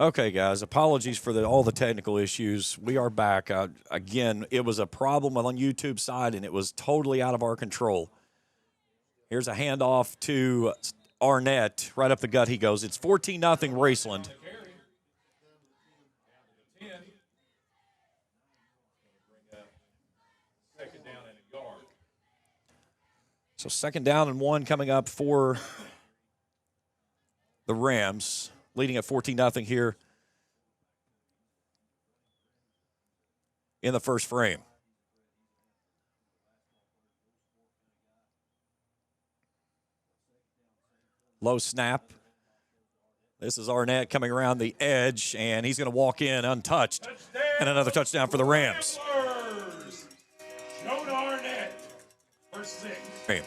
Okay, guys, apologies for all the technical issues. We are back. Again, it was a problem on YouTube's side, and it was totally out of our control. Here's a handoff to Arnett. Right up the gut he goes. It's 14-0 Raceland. So 2nd down and 1 coming up for the Rams, leading at 14-0 here in the first frame. Low snap. This is Arnett coming around the edge, and he's going to walk in untouched. Touchdown. And another touchdown for the Rams. Showdown Arnett, first 6. Bam.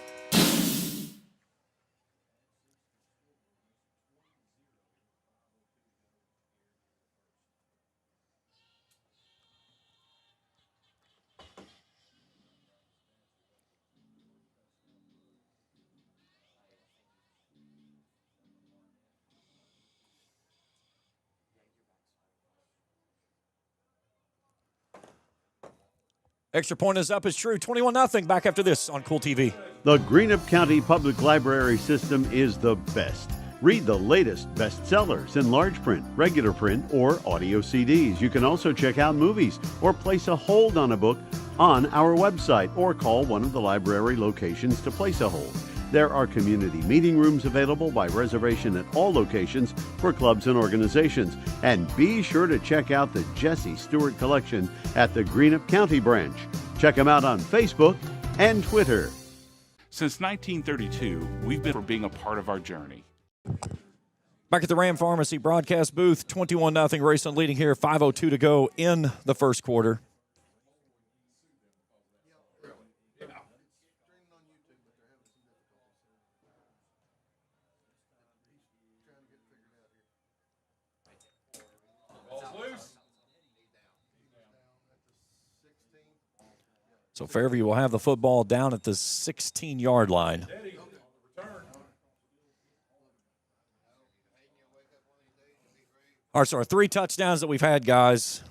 Extra point is up. It's true. 21-0. Back after this on Kool TV. The Greenup County Public Library system is the best. Read the latest bestsellers in large print, regular print, or audio CDs. You can also check out movies or place a hold on a book on our website or call one of the library locations to place a hold. There are community meeting rooms available by reservation at all locations for clubs and organizations. And be sure to check out the Jesse Stewart collection at the Greenup County branch. Check them out on Facebook and Twitter. Since 1932, we've been for being a part of our journey. Back at the Ram Pharmacy broadcast booth, 21-0 Raceland leading here, 5:02 to go in the first quarter. So Fairview will have the football down at the 16-yard line. All right, so our 3 touchdowns that we've had, guys.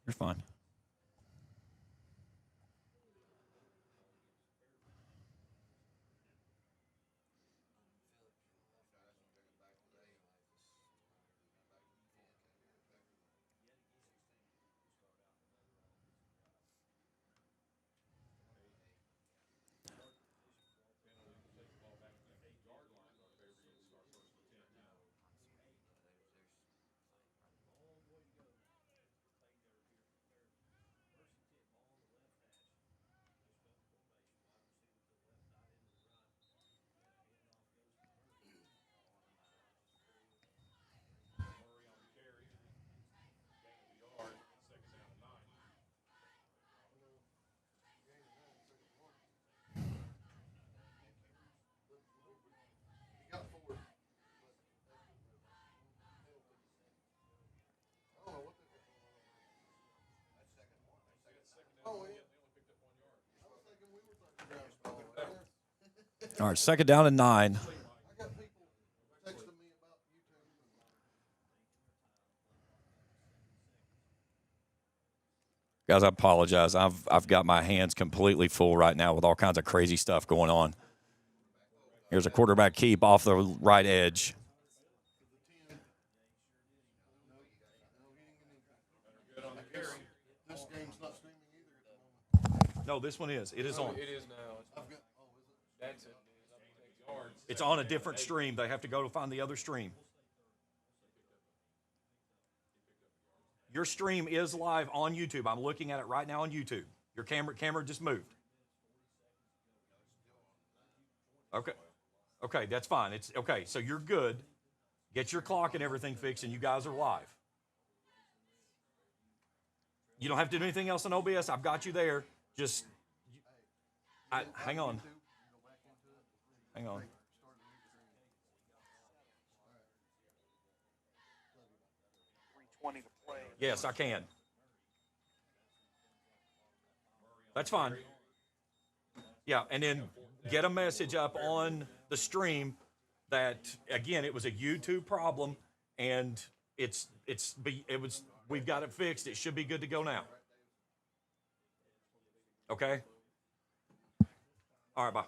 You're fine. All right, 2nd down and 9. Guys, I apologize. I've got my hands completely full right now with all kinds of crazy stuff going on. Here's a quarterback keep off the right edge. No, this one is. It is on. It is now. That's it. It's on a different stream. They have to go to find the other stream. Your stream is live on YouTube. I'm looking at it right now on YouTube. Your camera just moved. Okay. Okay, that's fine. It's okay. So you're good. Get your clock and everything fixed, and you guys are live. You don't have to do anything else on OBS. I've got you there. Just hang on. Hang on. Yes, I can. That's fine. Yeah, and then get a message up on the stream that, again, it was a YouTube problem, and we've got it fixed. It should be good to go now. Okay? All right, bye.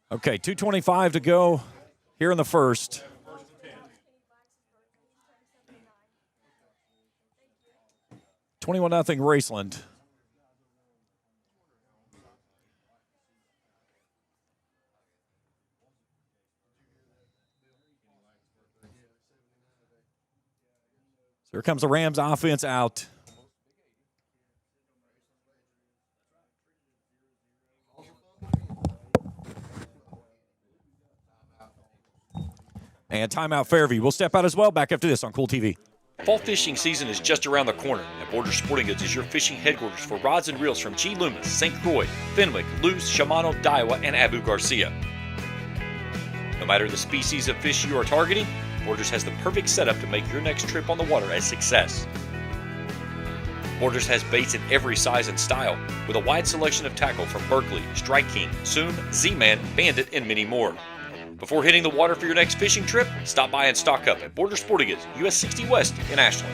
Okay, 2:25 to go here in the first. $21-0 Raceland. So here comes the Rams offense out. And timeout Fairview. We'll step out as well. Back after this on Kool TV. Fall fishing season is just around the corner, and Borders Sporting Goods is your fishing headquarters for rods and reels from G. Loomis, St. Croix, Fenwick, Luce, Shimano, Daiwa, and Abu Garcia. No matter the species of fish you are targeting, Borders has the perfect setup to make your next trip on the water a success. Borders has baits in every size and style, with a wide selection of tackle from Berkley, Strike King, Soon, Z-Man, Bandit, and many more. Before hitting the water for your next fishing trip, stop by and stock up at Borders Sporting Goods, US 60 West in Ashland.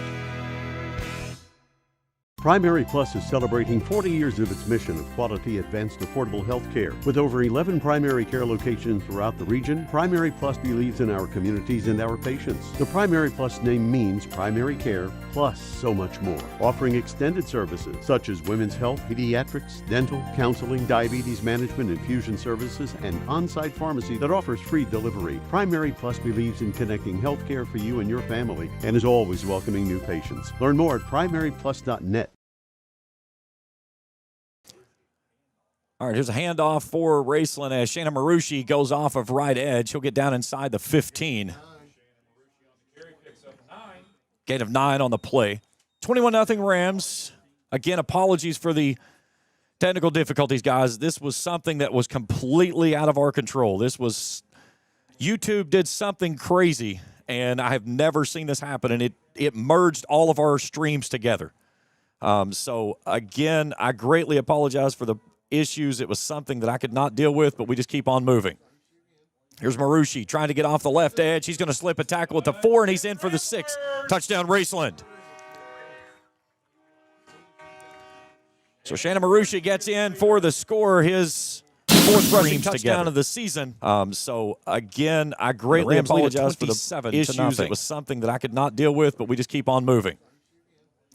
Primary Plus is celebrating 40 years of its mission of quality, advanced, affordable health care. With over 11 primary care locations throughout the region, Primary Plus believes in our communities and our patients. The Primary Plus name means primary care plus so much more. Offering extended services such as women's health, pediatrics, dental, counseling, diabetes management, infusion services, and on-site pharmacy that offers free delivery. Primary Plus believes in connecting health care for you and your family and is always welcoming new patients. Learn more at primaryplus.net. All right, here's a handoff for Raceland as Shana Marushi goes off of right edge. He'll get down inside the 15. Gain of 9 on the play. 21-0 Rams. Again, apologies for the technical difficulties, guys. This was something that was completely out of our control. YouTube did something crazy, and I have never seen this happen, and it merged all of our streams together. So, again, I greatly apologize for the issues. It was something that I could not deal with, but we just keep on moving. Here's Marushi trying to get off the left edge. He's going to slip a tackle at the 4, and he's in for the 6. Touchdown, Raceland. So Shannon Marushi gets in for the score, his 4th rushing touchdown of the season. So, again, I greatly apologize for the issues. It was something that I could not deal with, but we just keep on moving.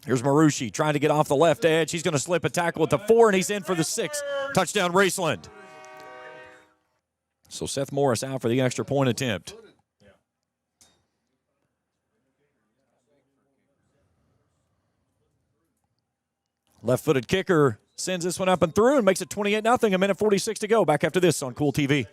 Here's Marushi trying to get off the left edge. He's going to slip a tackle at the 4, and he's in for the 6. Touchdown, Raceland. So Seth Morris out for the extra point attempt. Left-footed kicker sends this one up and through and makes it 28-0. A minute 46 to go. Back after this on Kool TV.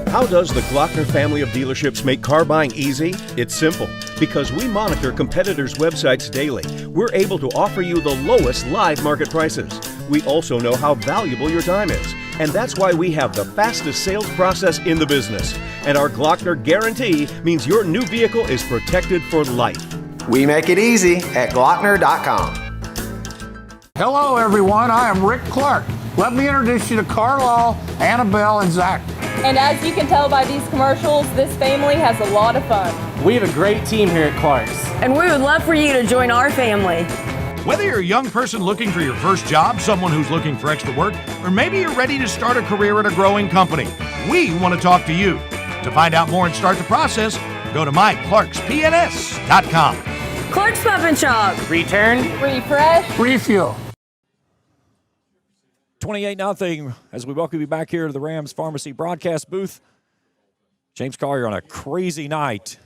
How does the Glockner family of dealerships make car buying easy? It's simple. Because we monitor competitors' websites daily, we're able to offer you the lowest live market prices. We also know how valuable your time is. And that's why we have the fastest sales process in the business. And our Glockner guarantee means your new vehicle is protected for life. We make it easy at Glockner.com. Hello, everyone. I am Rick Clark. Let me introduce you to Carlisle, Annabelle, and Zach. And as you can tell by these commercials, this family has a lot of fun. We have a great team here at Clark's. And we would love for you to join our family. Whether you're a young person looking for your first job, someone who's looking for extra work, or maybe you're ready to start a career at a growing company, we want to talk to you. To find out more and start the process, go to myclarkspns.com. Clark's Pump and Shop. Return. Refresh. Refuel. 28-0 as we welcome you back here to the Rams Pharmacy broadcast booth. James Collier on a crazy night.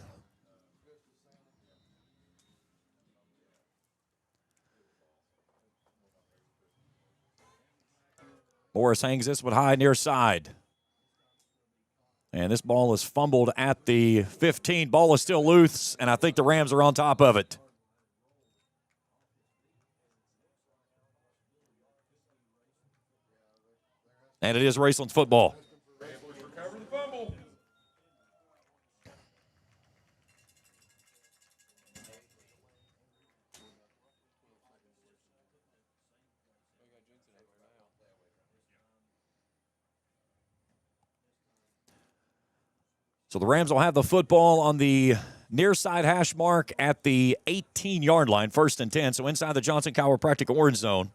Morris hangs this one high near side. And this ball is fumbled at the 15. Ball is still loose, and I think the Rams are on top of it. And it is Raceland's football. So the Rams will have the football on the near side hash mark at the 18-yard line, 1st and 10. So inside the Johnson Chiropractic orange zone.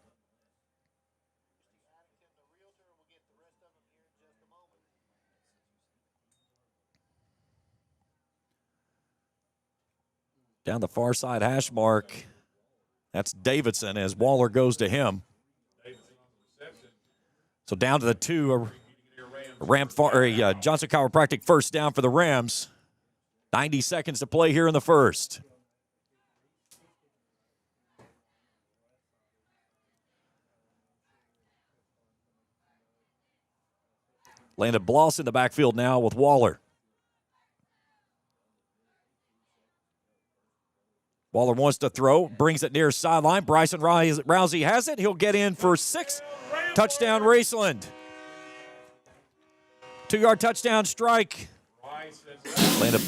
Down the far side hash mark, that's Davidson as Waller goes to him. So down to the 2, Johnson Chiropractic first down for the Rams. 90 seconds to play here in the first. Landon Bloss in the backfield now with Waller. Waller wants to throw, brings it near sideline. Bryson Rousey has it. He'll get in for 6. Touchdown, Raceland. 2-yard touchdown strike. Landon.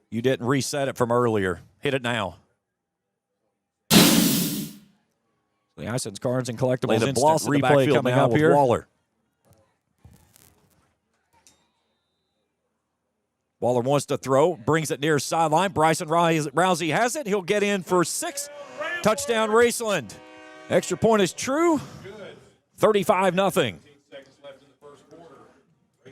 You didn't reset it from earlier. Hit it now. The Ison's Cards and Collectibles Landon instant Bloss in the replay backfield coming now up with here. Waller. Waller wants to throw, brings it near sideline. Bryson Rousey has it. He'll get in for 6. Touchdown, Raceland. Extra point is true. 35-0.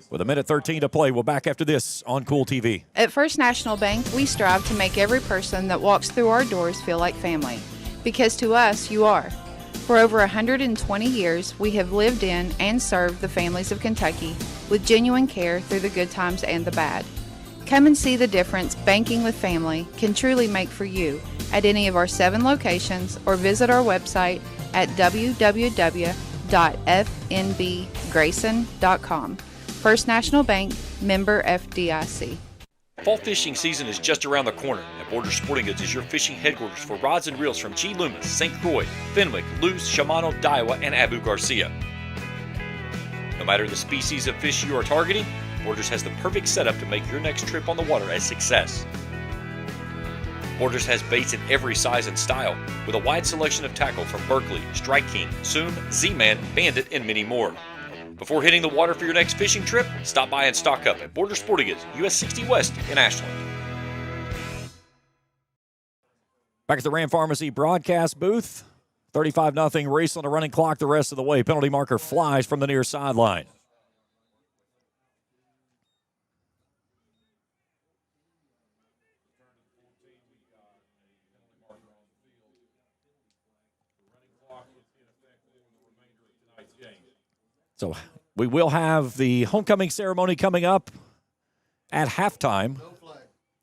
With 1:13 to play, we'll back after this on Kool TV. At First National Bank, we strive to make every person that walks through our doors feel like family. Because to us, you are. For over 120 years, we have lived in and served the families of Kentucky with genuine care through the good times and the bad. Come and see the difference banking with family can truly make for you at any of our 7 locations or visit our website at www.fnbgrayson.com. First National Bank, member FDIC. Fall fishing season is just around the corner, and Borders Sporting Goods is your fishing headquarters for rods and reels from G. Loomis, St. Croix, Fenwick, Luce, Shimano, Daiwa, and Abu Garcia. No matter the species of fish you are targeting, Borders has the perfect setup to make your next trip on the water a success. Borders has baits in every size and style, with a wide selection of tackle from Berkley, Strike King, Soon, Z-Man, Bandit, and many more. Before hitting the water for your next fishing trip, stop by and stock up at Borders Sporting Goods, US 60 West in Ashland. Back at the Ram Pharmacy broadcast booth. 35-0 Raceland, a running clock the rest of the way. Penalty marker flies from the near sideline. So we will have the homecoming ceremony coming up at halftime,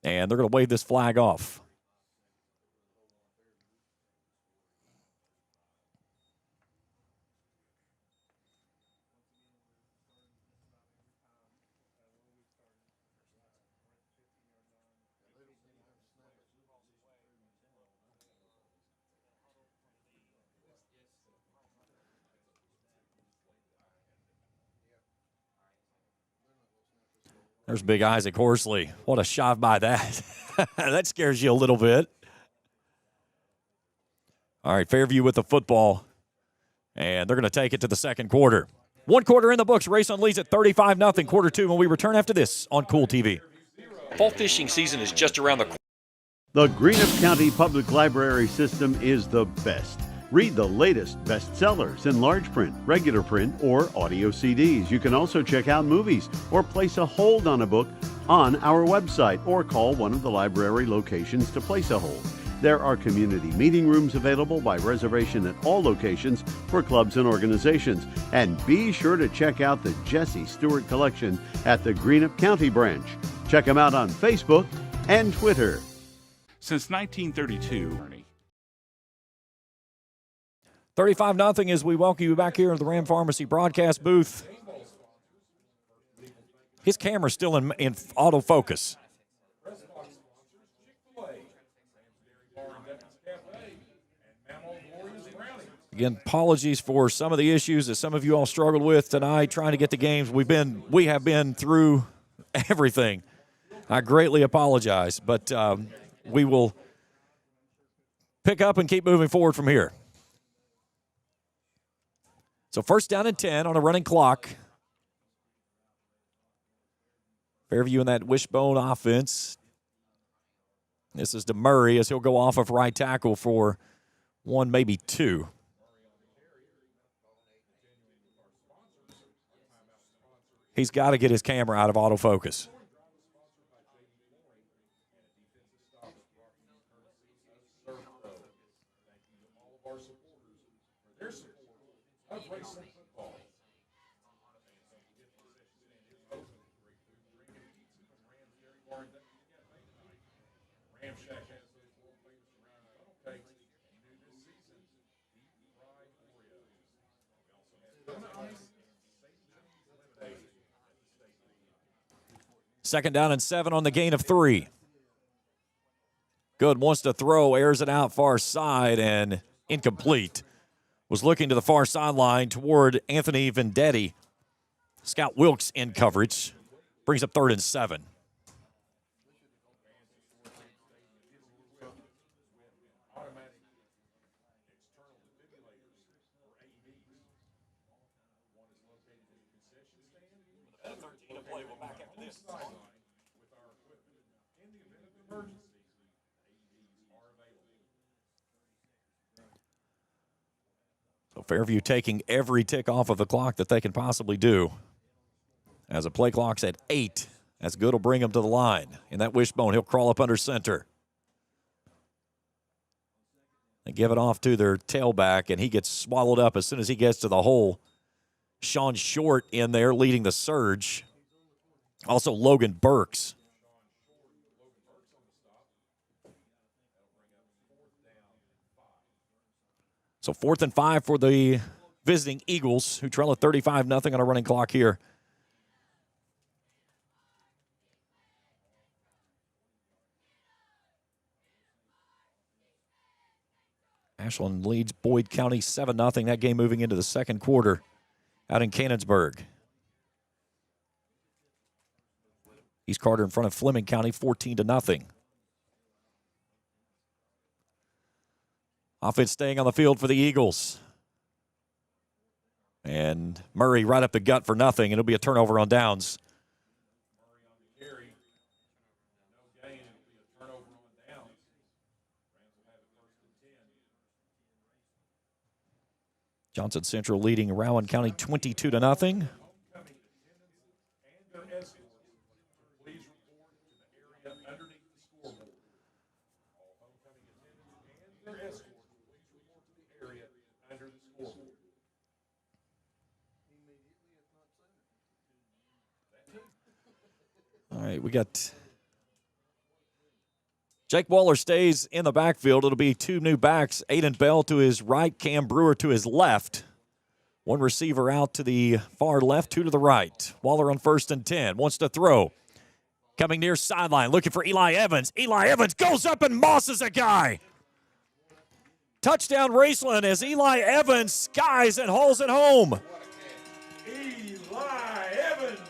and they're going to wave this flag off. There's Big Isaac Horsley. What a shot by that. That scares you a little bit. All right, Fairview with the football. And they're going to take it to the second quarter. 1 quarter in the books. Raceland leads at 35-0. Quarter 2 when we return after this on Kool TV. Fall fishing season is just around the corner. The Greenup County Public Library system is the best. Read the latest bestsellers in large print, regular print, or audio CDs. You can also check out movies or place a hold on a book on our website or call one of the library locations to place a hold. There are community meeting rooms available by reservation at all locations for clubs and organizations. And be sure to check out the Jesse Stewart collection at the Greenup County branch. Check them out on Facebook and Twitter. Since 1932, 35-0 as we welcome you back here in the Ram Pharmacy broadcast booth. His camera's still in autofocus. Again, apologies for some of the issues that some of you all struggled with tonight trying to get the games. We have been through everything. I greatly apologize, but we will pick up and keep moving forward from here. So first down and 10 on a running clock. Fairview in that wishbone offense. This is to Murray as he'll go off of right tackle for one, maybe two. He's got to get his camera out of autofocus. Second down and 7 on the gain of 3. Good, wants to throw, airs it out far side, and incomplete. Was looking to the far sideline toward Anthony Vendetti. Scott Wilkes in coverage. Brings up 3rd and 7. So Fairview taking every tick off of the clock that they can possibly do. As the play clock's at 8, that's good. Will bring him to the line. In that wishbone, he'll crawl up under center. They give it off to their tailback, and he gets swallowed up as soon as he gets to the hole. Sean Short in there leading the surge. Also Logan Burks. So 4th and 5 for the visiting Eagles, who trail at 35-0 on a running clock here. Ashland leads Boyd County 7-0. That game moving into the second quarter out in Canonsburg. East Carter in front of Fleming County 14-0. Offense staying on the field for the Eagles. And Murray right up the gut for nothing. It'll be a turnover on downs. Johnson Central leading Rowan County 22-0. All right, we got Jake Waller stays in the backfield. It'll be 2 new backs, Aiden Bell to his right, Cam Brewer to his left. 1 receiver out to the far left, 2 to the right. Waller on 1st and 10, wants to throw. Coming near sideline, looking for Eli Evans. Eli Evans goes up and mosses a guy. Touchdown Raceland as Eli Evans skies and hauls it home. Eli Evans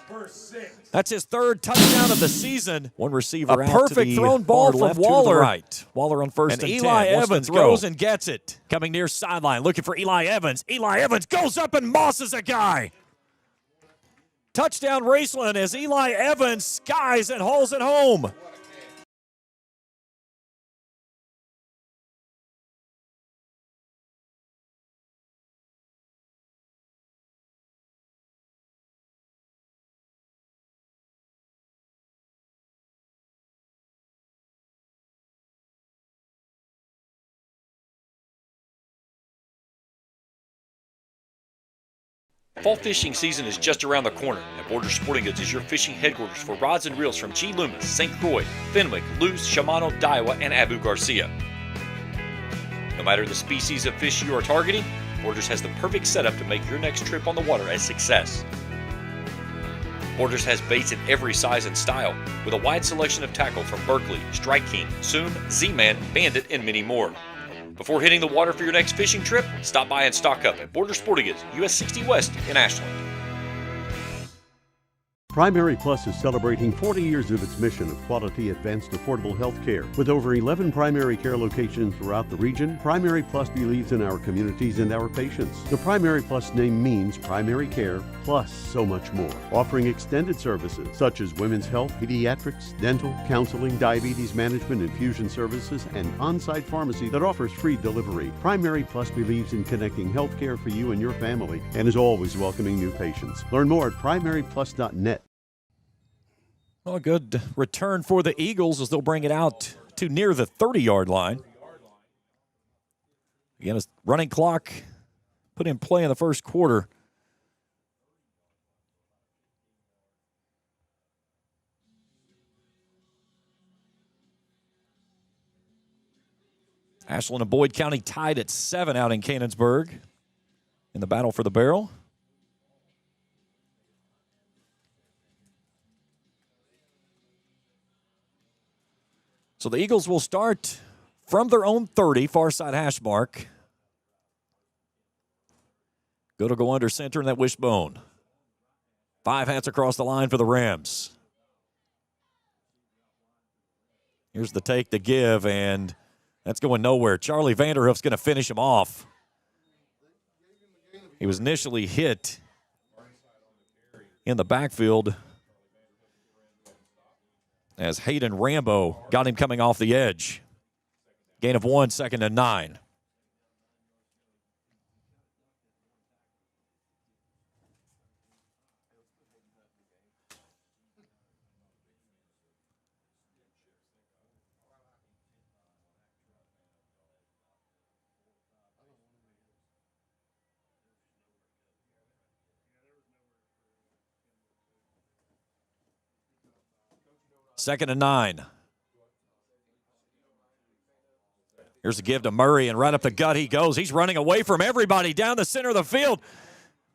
for 6. That's his 3rd touchdown of the season. 1 receiver out perfect to the thrown ball far from left, Waller. to the right. Waller on 1st and 10. Eli Evans goes and gets it. Coming near sideline, looking for Eli Evans. Eli Evans goes up and mosses a guy. Touchdown Raceland as Eli Evans skies and hauls it home. Fall fishing season is just around the corner, and Borders Sporting Goods is your fishing headquarters for rods and reels from G. Loomis, St. Croix, Fenwick, Luz, Shimano, Daiwa, and Abu Garcia. No matter the species of fish you are targeting, Borders has the perfect setup to make your next trip on the water a success. Borders has baits in every size and style, with a wide selection of tackle from Berkley, Strike King, Soon, Z-Man, Bandit, and many more. Before hitting the water for your next fishing trip, stop by and stock up at Borders Sporting Goods, US 60 West in Ashland. Primary Plus is celebrating 40 years of its mission of quality, advanced, affordable health care. With over 11 primary care locations throughout the region, Primary Plus believes in our communities and our patients. The Primary Plus name means primary care plus so much more, offering extended services such as women's health, pediatrics, dental, counseling, diabetes management, infusion services, and on-site pharmacy that offers free delivery. Primary Plus believes in connecting healthcare for you and your family and is always welcoming new patients. Learn more at primaryplus.net. Well, a good return for the Eagles as they'll bring it out to near the 30-yard line. Again, a running clock put in play in the first quarter. Ashland and Boyd County tied at 7 out in Canonsburg in the battle for the barrel. So the Eagles will start from their own 30, far side hash mark. Go under center in that wishbone. 5 hats across the line for the Rams. Here's the take to give, and that's going nowhere. Charlie Vanderhoof's going to finish him off. He was initially hit in the backfield as Hayden Rambo got him coming off the edge. Gain of 1, 2nd and 9. Second and 9. Here's a give to Murray, and right up the gut he goes. He's running away from everybody down the center of the field.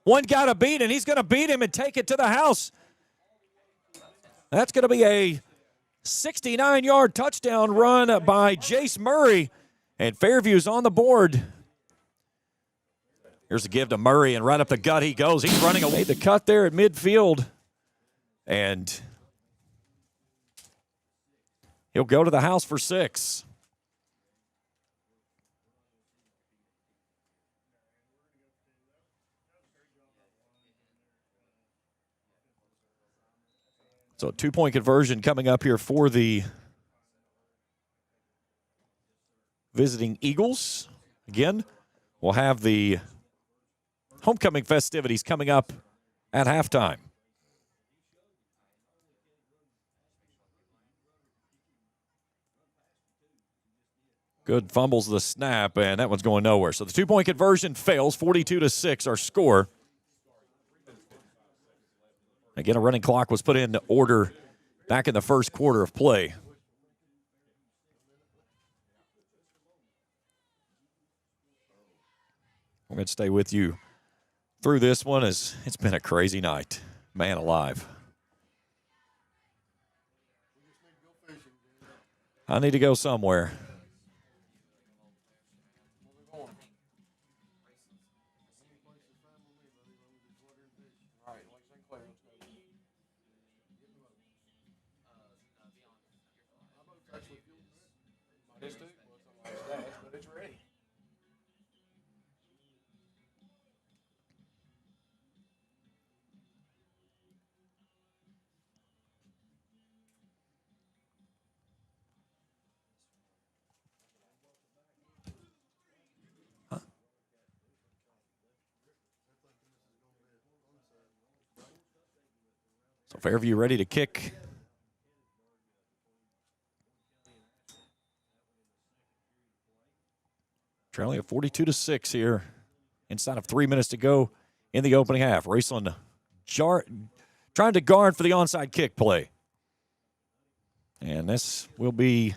One guy to beat, and he's going to beat him and take it to the house. That's going to be a 69-yard touchdown run by Jace Murray, and Fairview's on the board. Here's a give to Murray, and right up the gut he goes. He's running away. The cut there at midfield, and he'll go to the house for 6. So a 2-point conversion coming up here for the visiting Eagles. Again, we'll have the homecoming festivities coming up at halftime. Good fumbles the snap, and that one's going nowhere. So the 2-point conversion fails, 42-6 our score. Again, a running clock was put into order back in the first quarter of play. We're going to stay with you through this one as it's been a crazy night. Man alive. I need to go somewhere. So Fairview ready to kick. Trailing at 42-6 here. Inside of 3 minutes to go in the opening half. Raceland trying to guard for the onside kick play. And this will be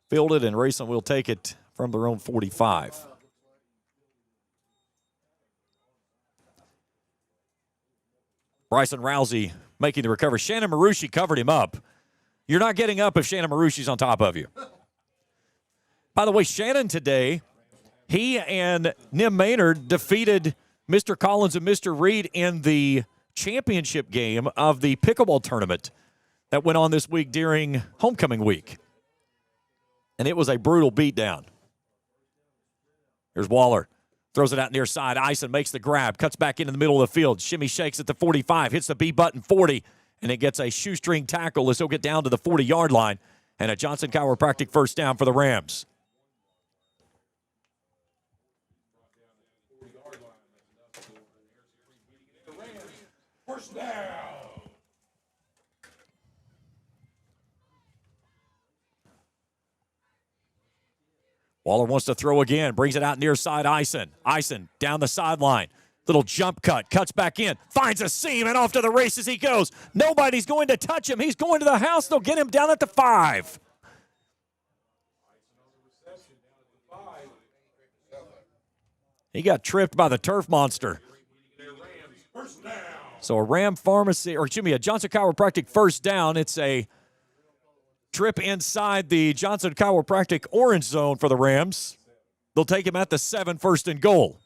fielded, and Raceland will take it from their own 45. Bryson Rousey making the recovery. Shannon Marucci covered him up. You're not getting up if Shannon Marucci's on top of you. By the way, Shannon today, he and Nim Maynard defeated Mr. Collins and Mr. Reed in the championship game of the pickleball tournament that went on this week during homecoming week. And it was a brutal beatdown. Here's Waller. Throws it out near side. Ison makes the grab. Cuts back into the middle of the field. Shimmy shakes at the 45. Hits the B button 40. And it gets a shoestring tackle as he'll get down to the 40-yard line. And a Johnson Chiropractic first down for the Rams. First down. Waller wants to throw again. Brings it out near side Ison. Ison down the sideline. Little jump cut. Cuts back in. Finds a seam, and off to the races he goes. Nobody's going to touch him. He's going to the house. They'll get him down at the 5. He got tripped by the turf monster. So a Ram Pharmacy, or excuse me, a Johnson Chiropractic first down. It's a trip inside the Johnson Chiropractic orange zone for the Rams. They'll take him at the 7, first and goal.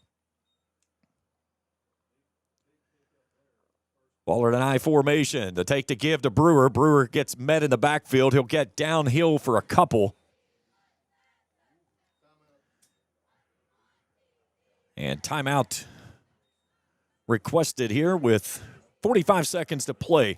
Waller in an I formation. The take to give to Brewer. Brewer gets met in the backfield. He'll get downhill for a couple. And timeout requested here with 45 seconds to play.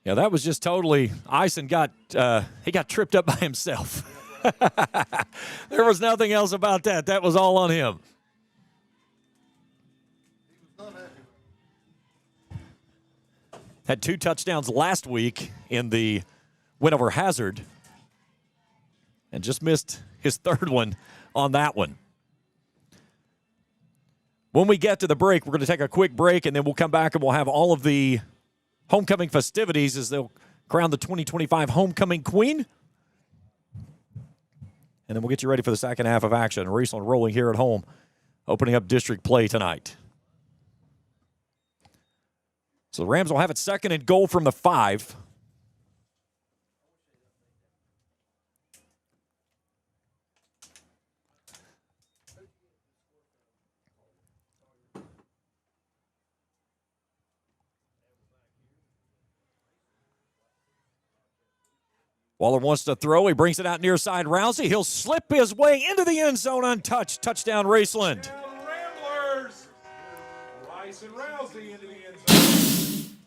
Yeah, that was just totally, Ison got tripped up by himself. There was nothing else about that. That was all on him. Had 2 touchdowns last week in the win over Hazard and just missed his 3rd one on that one. When we get to the break, we're going to take a quick break, and then we'll come back and we'll have all of the homecoming festivities as they'll crown the 2025 homecoming queen. And then we'll get you ready for the second half of action. Raceland rolling here at home, opening up district play tonight. So the Rams will have it 2nd and goal from the 5. Waller wants to throw. He brings it out near side. Rousey. He'll slip his way into the end zone untouched. Touchdown, Raceland. Ramblers. Rice and Rousey into the end zone.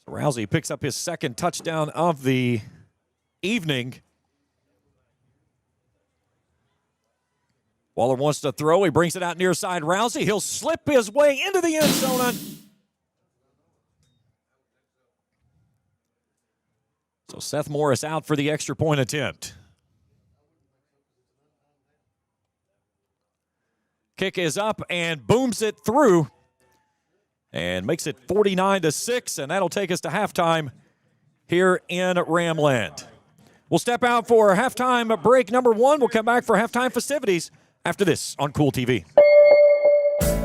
So Rousey picks up his 2nd touchdown of the evening. Waller wants to throw. He brings it out near side. Rousey. He'll slip his way into the end zone. So Seth Morris out for the extra point attempt. Kick is up and booms it through and makes it 49-6, and that'll take us to halftime here in Ramland. We'll step out for halftime break number 1. We'll come back for halftime festivities after this on Kool TV.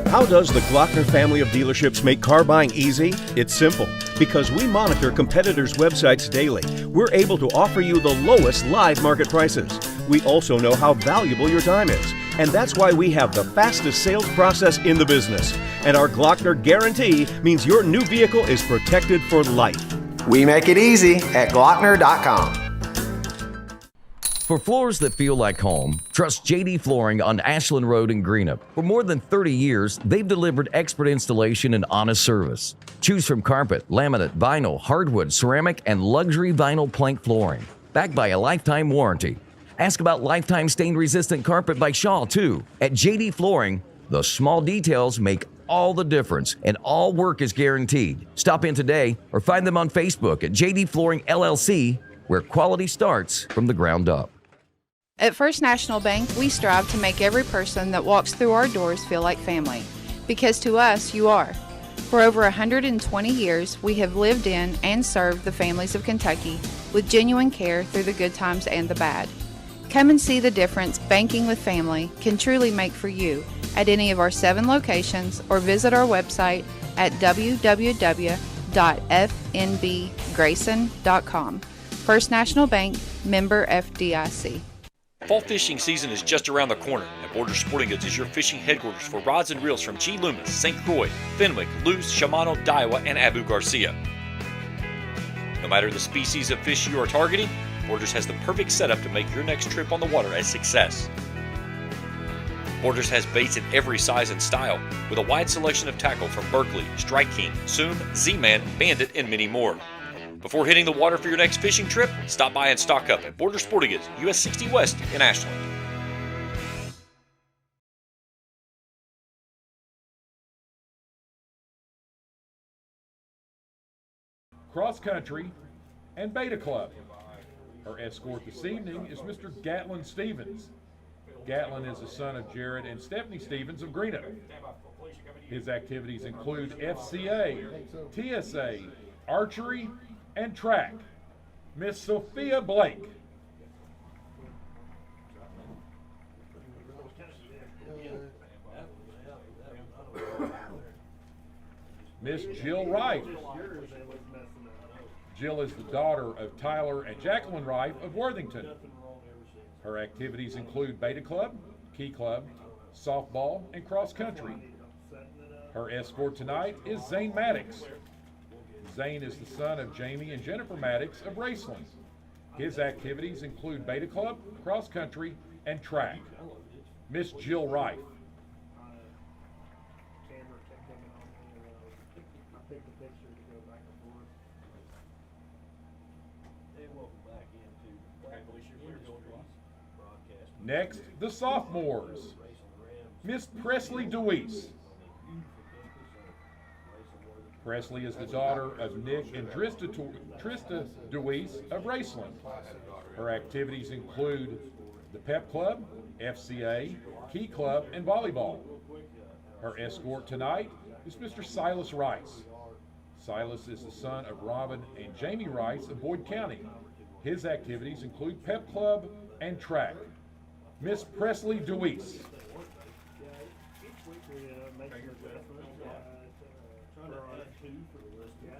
How does the Glockner family of dealerships make car buying easy? It's simple. Because we monitor competitors' websites daily, we're able to offer you the lowest live market prices. We also know how valuable your time is, and that's why we have the fastest sales process in the business. And our Glockner guarantee means your new vehicle is protected for life. We make it easy at Glockner.com. For floors that feel like home, trust JD Flooring on Ashland Road in Greenup. For more than 30 years, they've delivered expert installation and honest service. Choose from carpet, laminate, vinyl, hardwood, ceramic, and luxury vinyl plank flooring. Backed by a lifetime warranty. Ask about lifetime stain-resistant carpet by Shaw, too. At JD Flooring, the small details make all the difference, and all work is guaranteed. Stop in today or find them on Facebook at JD Flooring LLC, where quality starts from the ground up. At First National Bank, we strive to make every person that walks through our doors feel like family. Because to us, you are. For over 120 years, we have lived in and served the families of Kentucky with genuine care through the good times and the bad. Come and see the difference banking with family can truly make for you at any of our 7 locations or visit our website at www.fnbgrayson.com. First National Bank, member FDIC. Fall fishing season is just around the corner, and Border Sporting Goods is your fishing headquarters for rods and reels from G. Loomis, St. Croix, Fenwick, Lewes, Shimano, Daiwa, and Abu Garcia. No matter the species of fish you are targeting, Borders has the perfect setup to make your next trip on the water a success. Borders has baits in every size and style, with a wide selection of tackle from Berkley, Strike King, Zoom, Z-Man, Bandit, and many more. Before hitting the water for your next fishing trip, stop by and stock up at Border Sporting Goods, US 60 West in Ashland. Cross Country and Beta Club. Our escort this evening is Mr. Gatlin Stevens. Gatlin is the son of Jared and Stephanie Stevens of Greenup. His activities include FCA, TSA, archery, and track. Miss Sophia Blake. Miss Jill Wright. Jill is the daughter of Tyler and Jacqueline Wright of Worthington. Her activities include Beta Club, Key Club, softball, and cross country. Her escort tonight is Zane Maddox. Zane is the son of Jamie and Jennifer Maddox of Raceland. His activities include Beta Club, cross country, and track. Miss Jill Wright. Next, the sophomores. Miss Presley DeWeese. Presley is the daughter of Nick and Trista DeWeese of Raceland. Her activities include the Pep Club, FCA, Key Club, and volleyball. Her escort tonight is Mr. Silas Rice. Silas is the son of Robin and Jamie Rice of Boyd County. His activities include Pep Club and track. Miss Presley DeWeese.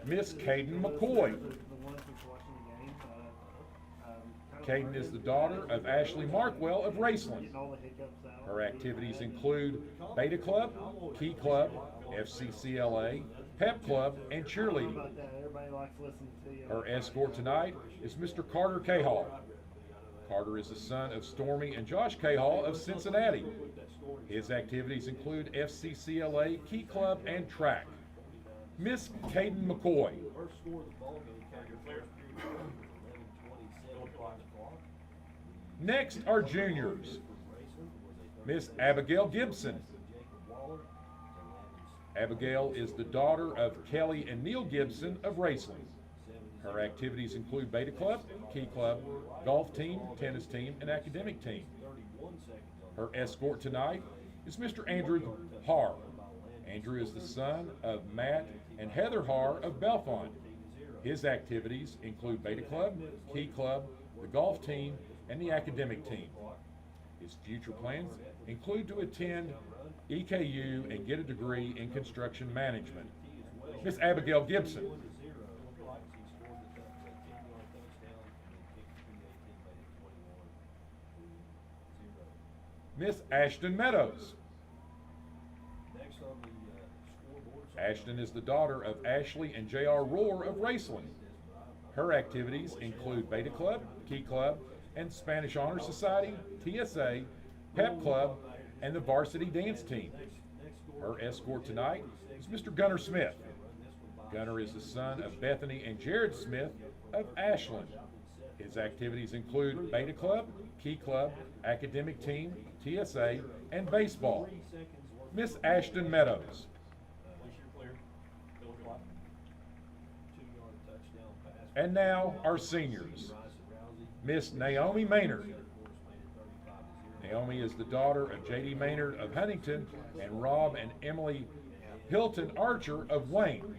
Miss Caden McCoy. Caden is the daughter of Ashley Markwell of Raceland. Her activities include Beta Club, Key Club, FCCLA, Pep Club, and cheerleading. Her escort tonight is Mr. Carter Cahall. Carter is the son of Stormy and Josh Cahall of Cincinnati. His activities include FCCLA, Key Club, and track. Miss Caden McCoy. Next are juniors. Miss Abigail Gibson. Abigail is the daughter of Kelly and Neil Gibson of Raceland. Her activities include Beta Club, Key Club, golf team, tennis team, and academic team. Her escort tonight is Mr. Andrew Haar. Andrew is the son of Matt and Heather Haar of Belfont. His activities include Beta Club, Key Club, the golf team, and the academic team. His future plans include to attend EKU and get a degree in construction management. Miss Abigail Gibson. Miss Ashton Meadows. Ashton is the daughter of Ashley and J.R. Rohr of Raceland. Her activities include Beta Club, Key Club, and Spanish Honor Society, TSA, Pep Club, and the varsity dance team. Her escort tonight is Mr. Gunnar Smith. Gunnar is the son of Bethany and Jared Smith of Ashland. His activities include Beta Club, Key Club, academic team, TSA, and baseball. Miss Ashton Meadows. And now our seniors. Miss Naomi Maynard. Naomi is the daughter of J.D. Maynard of Huntington and Rob and Emily Hilton Archer of Wayne.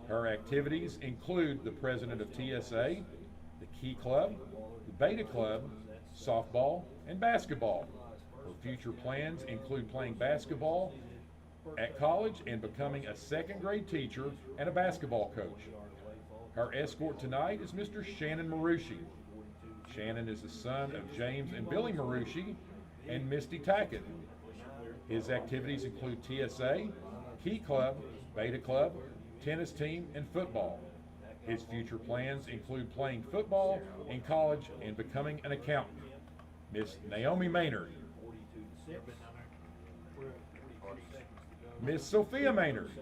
Her activities include the president of TSA, the Key Club, the Beta Club, softball, and basketball. Her future plans include playing basketball at college and becoming a second grade teacher and a basketball coach. Her escort tonight is Mr. Shannon Marucci. Shannon is the son of James and Billy Marucci and Misty Tackett. His activities include TSA, Key Club, Beta Club, tennis team, and football. His future plans include playing football in college and becoming an accountant. Miss Naomi Maynard. Miss Sophia Maynard.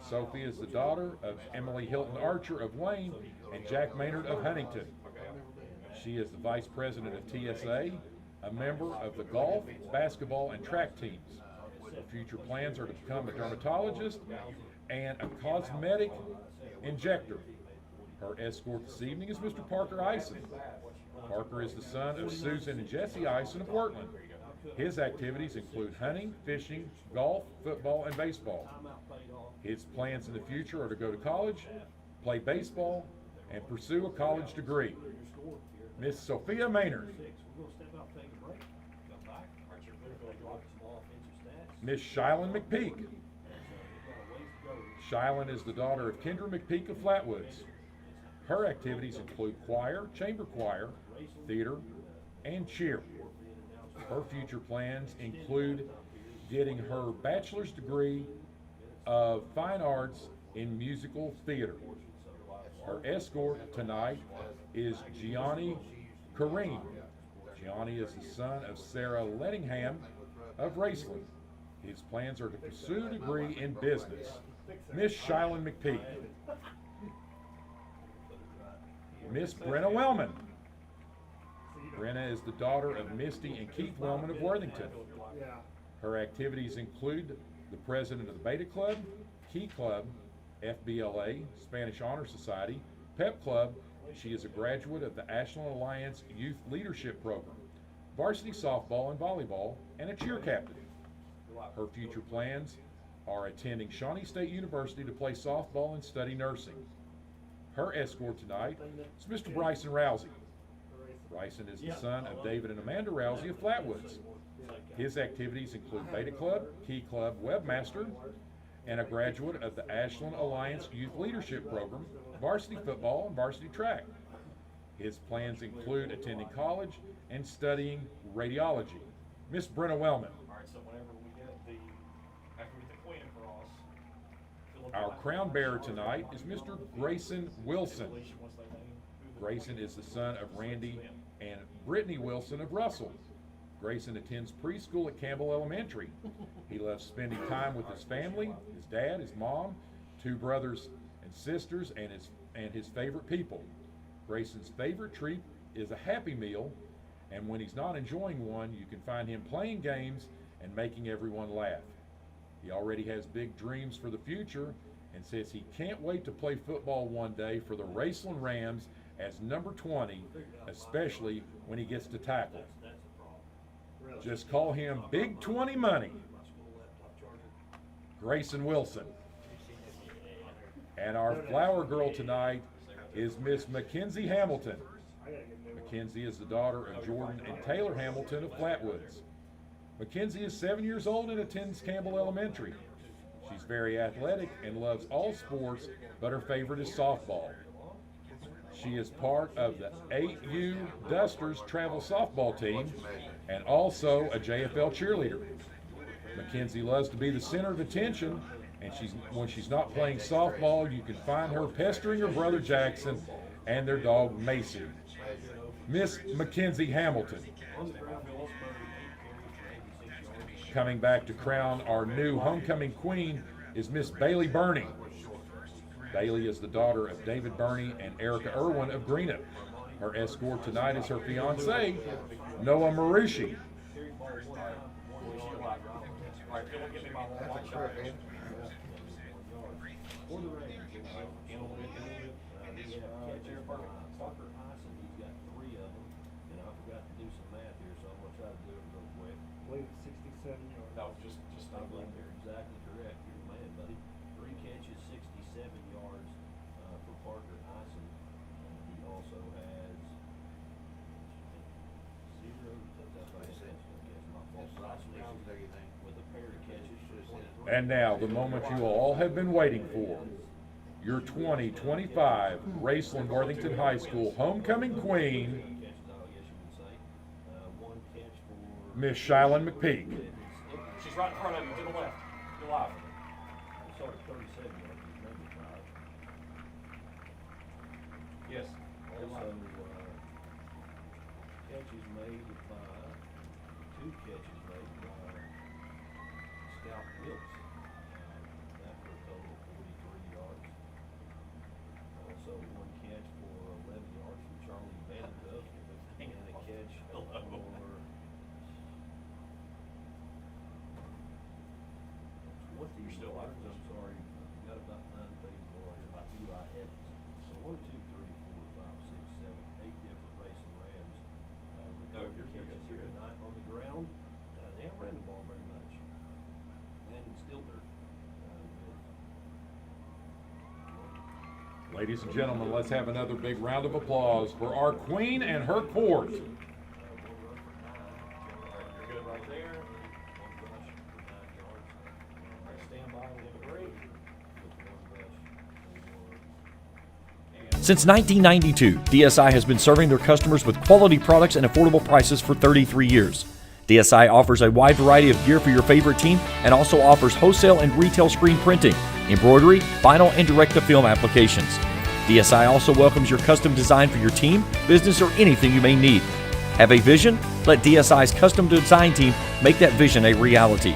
Sophie is the daughter of Emily Hilton Archer of Wayne and Jack Maynard of Huntington. She is the vice president of TSA, a member of the golf, basketball, and track teams. Her future plans are to become a dermatologist and a cosmetic injector. Her escort this evening is Mr. Parker Ison. Parker is the son of Susan and Jesse Ison of Wortland. His activities include hunting, fishing, golf, football, and baseball. His plans in the future are to go to college, play baseball, and pursue a college degree. Miss Sophia Maynard. Miss Shylin McPeak. Shylin is the daughter of Kendra McPeak of Flatwoods. Her activities include choir, chamber choir, theater, and cheer. Her future plans include getting her bachelor's degree of fine arts in musical theater. Her escort tonight is Gianni Kareem. Gianni is the son of Sarah Lettingham of Raceland. His plans are to pursue a degree in business. Miss Shylin McPeak. Miss Brenna Wellman. Brenna is the daughter of Misty and Keith Wellman of Worthington. Her activities include the president of the Beta Club, Key Club, FBLA, Spanish Honor Society, Pep Club. She is a graduate of the Ashland Alliance Youth Leadership Program, varsity softball and volleyball, and a cheer captain. Her future plans are attending Shawnee State University to play softball and study nursing. Her escort tonight is Mr. Bryson Rousey. Bryson is the son of David and Amanda Rousey of Flatwoods. His activities include Beta Club, Key Club, Webmaster, and a graduate of the Ashland Alliance Youth Leadership Program, varsity football, and varsity track. His plans include attending college and studying radiology. Miss Brenna Wellman. Our crown bearer tonight is Mr. Grayson Wilson. Grayson is the son of Randy and Brittany Wilson of Russell. Grayson attends preschool at Campbell Elementary. He loves spending time with his family, his dad, his mom, two brothers and sisters, and his favorite people. Grayson's favorite treat is a Happy Meal, and when he's not enjoying one, you can find him playing games and making everyone laugh. He already has big dreams for the future and says he can't wait to play football one day for the Raceland Rams as number 20, especially when he gets to tackle. Just call him Big 20 Money. Grayson Wilson. And our flower girl tonight is Miss Mackenzie Hamilton. Mackenzie is the daughter of Jordan and Taylor Hamilton of Flatwoods. Mackenzie is 7 years old and attends Campbell Elementary. She's very athletic and loves all sports, but her favorite is softball. She is part of the 8U Dusters travel softball team and also a JFL cheerleader. Mackenzie loves to be the center of attention, and when she's not playing softball, you can find her pestering her brother Jackson and their dog Macy. Miss Mackenzie Hamilton. Coming back to crown our new homecoming queen is Miss Bailey Burney. Bailey is the daughter of David Burney and Erica Irwin of Greenup. Her escort tonight is her fiance, Noah Marucci. Parker Ison, he's got 3 of them, and I forgot to do some math here, so I'm going to try to do it real quick. I believe it's 67 yards. No, just not right there. Exactly correct. You're the man, buddy. 3 catches, 67 yards for Parker Ison. He also has 0. That's right. My fault. With a pair of catches. And now, the moment you all have been waiting for. Your 2025 Raceland Worthington High School homecoming queen, Miss Shylin McPeak. She's right in front of you, to the left. Go live. Sorry, 37 yards. Yes. Also, catches made by 2 catches made by Scout Wilkes. That for a total of 43 yards. Also, 1 catch for 11 yards from Charlie Vanderbilt, and a catch for. You're still out. I'm sorry. Got about 9 things more. About Eli Evans. So 1, 2, 3, 4, 5, 6, 7, 8 different racing Rams. Recovered catches here tonight on the ground. They haven't ran the ball very much. And still they're good. Ladies and gentlemen, let's have another big round of applause for our queen and her court. You're good right there. 1 rush for 9 yards. Stand by, we have a break. With 1 rush for. Since 1992, DSI has been serving their customers with quality products and affordable prices for 33 years. DSI offers a wide variety of gear for your favorite team and also offers wholesale and retail screen printing, embroidery, vinyl, and direct-to-film applications. DSI also welcomes your custom design for your team, business, or anything you may need. Have a vision? Let DSI's custom design team make that vision a reality.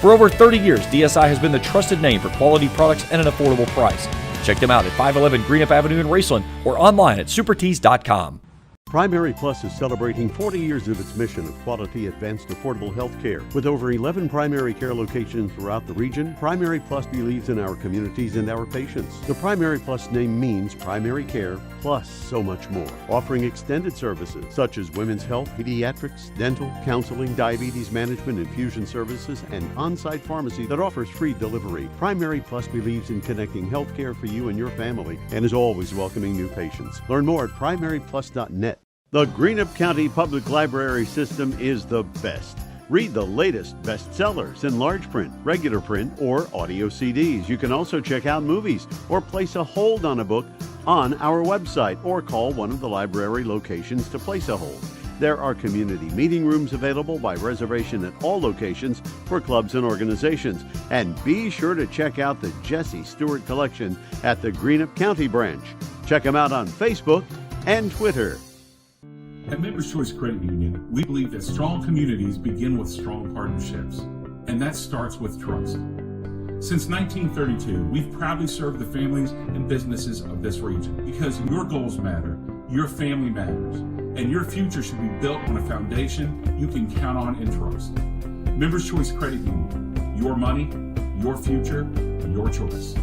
For over 30 years, DSI has been the trusted name for quality products at an affordable price. Check them out at 511 Greenup Avenue in Raceland or online at supertees.com. Primary Plus is celebrating 40 years of its mission of quality, advanced, affordable health care. With over 11 primary care locations throughout the region, Primary Plus believes in our communities and our patients. The Primary Plus name means primary care plus so much more. Offering extended services such as women's health, pediatrics, dental, counseling, diabetes management, infusion services, and on-site pharmacy that offers free delivery. Primary Plus believes in connecting health care for you and your family and is always welcoming new patients. Learn more at primaryplus.net. The Greenup County Public Library system is the best. Read the latest bestsellers in large print, regular print, or audio CDs. You can also check out movies or place a hold on a book on our website or call one of the library locations to place a hold. There are community meeting rooms available by reservation at all locations for clubs and organizations. And be sure to check out the Jesse Stewart collection at the Greenup County branch. Check them out on Facebook and Twitter. At Members Choice Credit Union, we believe that strong communities begin with strong partnerships, and that starts with trust. Since 1932, we've proudly served the families and businesses of this region because your goals matter, your family matters, and your future should be built on a foundation you can count on and trust. Members Choice Credit Union, your money, your future, your choice.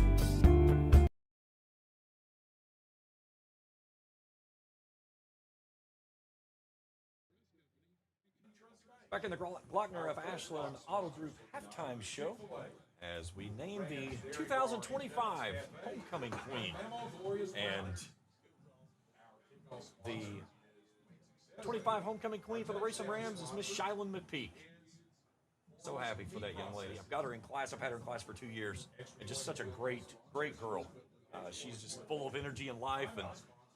Back in the Glockner of Ashland Auto Group halftime show as we name the 2025 Homecoming Queen. And the 25 Homecoming Queen for the Raceland Rams is Miss Shylin McPeak. So happy for that young lady. I've got her in class. I've had her in class for 2 years. And just such a great girl. She's just full of energy and life, and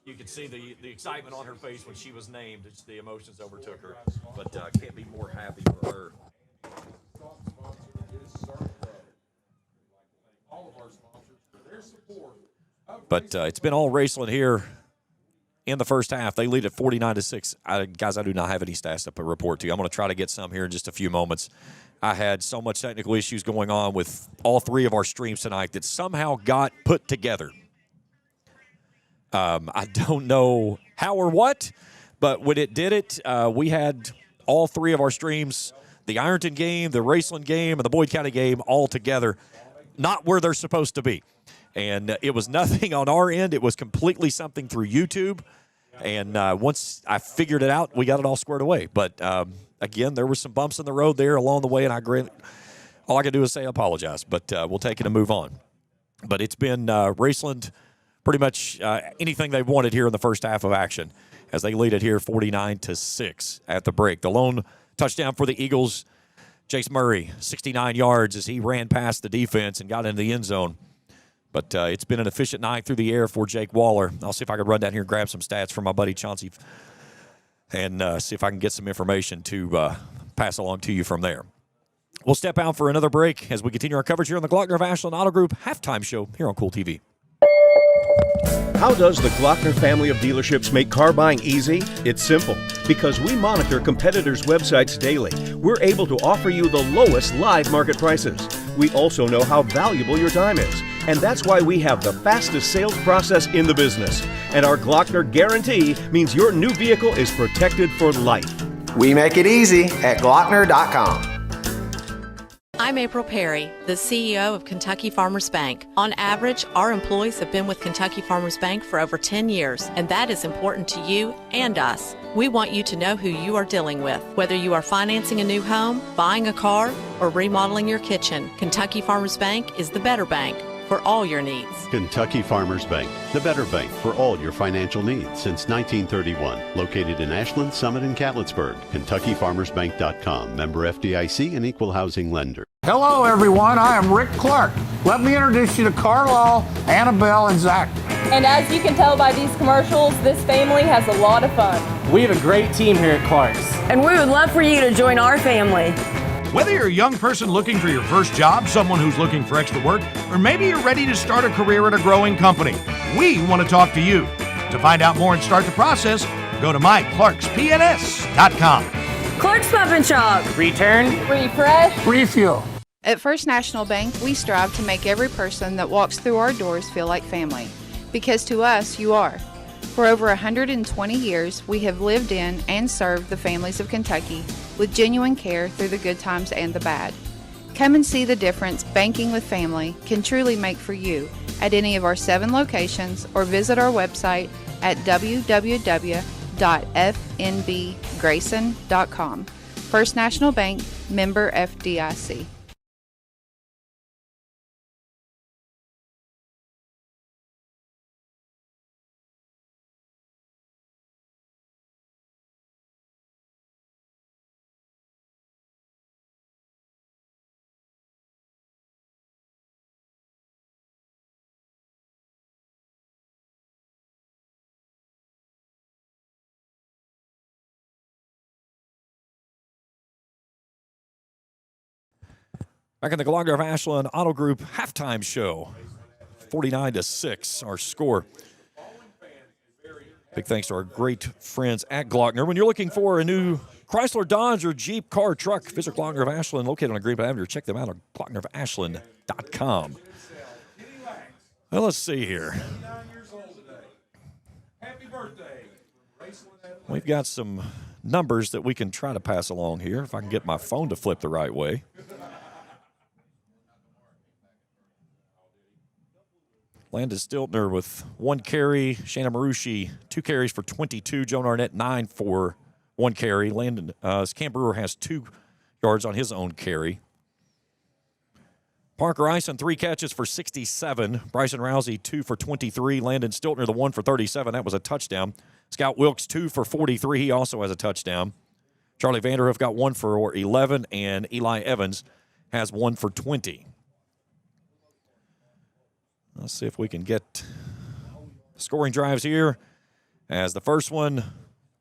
you could see the excitement on her face when she was named. It's the emotions overtook her. But can't be more happy for her. But it's been all Raceland here in the first half. They lead at 49-6. Guys, I do not have any stats to report to you. I'm going to try to get some here in just a few moments. I had so much technical issues going on with all 3 of our streams tonight that somehow got put together. I don't know how or what, but when it did it, we had all 3 of our streams, the Ironton game, the Raceland game, and the Boyd County game all together, not where they're supposed to be. And it was nothing on our end. It was completely something through YouTube. And once I figured it out, we got it all squared away. But, again, there were some bumps in the road there along the way, and all I can do is say I apologize. But we'll take it and move on. But it's been Raceland pretty much anything they wanted here in the first half of action as they lead it here 49-6 at the break. The lone touchdown for the Eagles, Jace Murray, 69 yards as he ran past the defense and got into the end zone. But it's been an efficient night through the air for Jake Waller. I'll see if I can run down here and grab some stats from my buddy Chauncey and see if I can get some information to pass along to you from there. We'll step out for another break as we continue our coverage here on the Glockner of Ashland Auto Group halftime show here on Kool TV. How does the Glockner family of dealerships make car buying easy? It's simple. Because we monitor competitors' websites daily, we're able to offer you the lowest live market prices. We also know how valuable your time is. And that's why we have the fastest sales process in the business. And our Glockner guarantee means your new vehicle is protected for life. We make it easy at Glockner.com. I'm April Perry, the CEO of Kentucky Farmers Bank. On average, our employees have been with Kentucky Farmers Bank for over 10 years, and that is important to you and us. We want you to know who you are dealing with. Whether you are financing a new home, buying a car, or remodeling your kitchen, Kentucky Farmers Bank is the better bank for all your needs. Kentucky Farmers Bank, the better bank for all your financial needs since 1931. Located in Ashland, Summit, and Catlettsburg. KentuckyFarmersBank.com. Member FDIC and equal housing lender. Hello, everyone. I am Rick Clark. Let me introduce you to Carlisle, Annabelle, and Zach. And as you can tell by these commercials, this family has a lot of fun. We have a great team here at Clark's. And we would love for you to join our family. Whether you're a young person looking for your first job, someone who's looking for extra work, or maybe you're ready to start a career at a growing company, we want to talk to you. To find out more and start the process, go to myclarkspns.com. Clark's Pub and Shop. Return. Refresh. Refuel. At First National Bank, we strive to make every person that walks through our doors feel like family. Because to us, you are. For over 120 years, we have lived in and served the families of Kentucky with genuine care through the good times and the bad. Come and see the difference banking with family can truly make for you at any of our 7 locations or visit our website at www.fnbgrayson.com. First National Bank, member FDIC. Back in the Glockner of Ashland Auto Group halftime show, 49-6, our score. Big thanks to our great friends at Glockner. When you're looking for a new Chrysler, Dodge, or Jeep car, truck, visit Glockner of Ashland, located on Greenwood Avenue. Check them out on glocknerofashland.com. Well, let's see here. We've got some numbers that we can try to pass along here, if I can get my phone to flip the right way. Landon Stiltner with 1 carry. Shanna Marucci, 2 carries for 22. Joan Arnett, 9 for 1 carry. Cam Brewer has 2 yards on his own carry. Parker Ison, 3 catches for 67. Bryson Rousey, 2 for 23. Landon Stiltner, the 1 for 37. That was a touchdown. Scout Wilkes, 2 for 43. He also has a touchdown. Charlie Vanderhoof got 1 for 11. And Eli Evans has 1 for 20. Let's see if we can get scoring drives here. As the first one,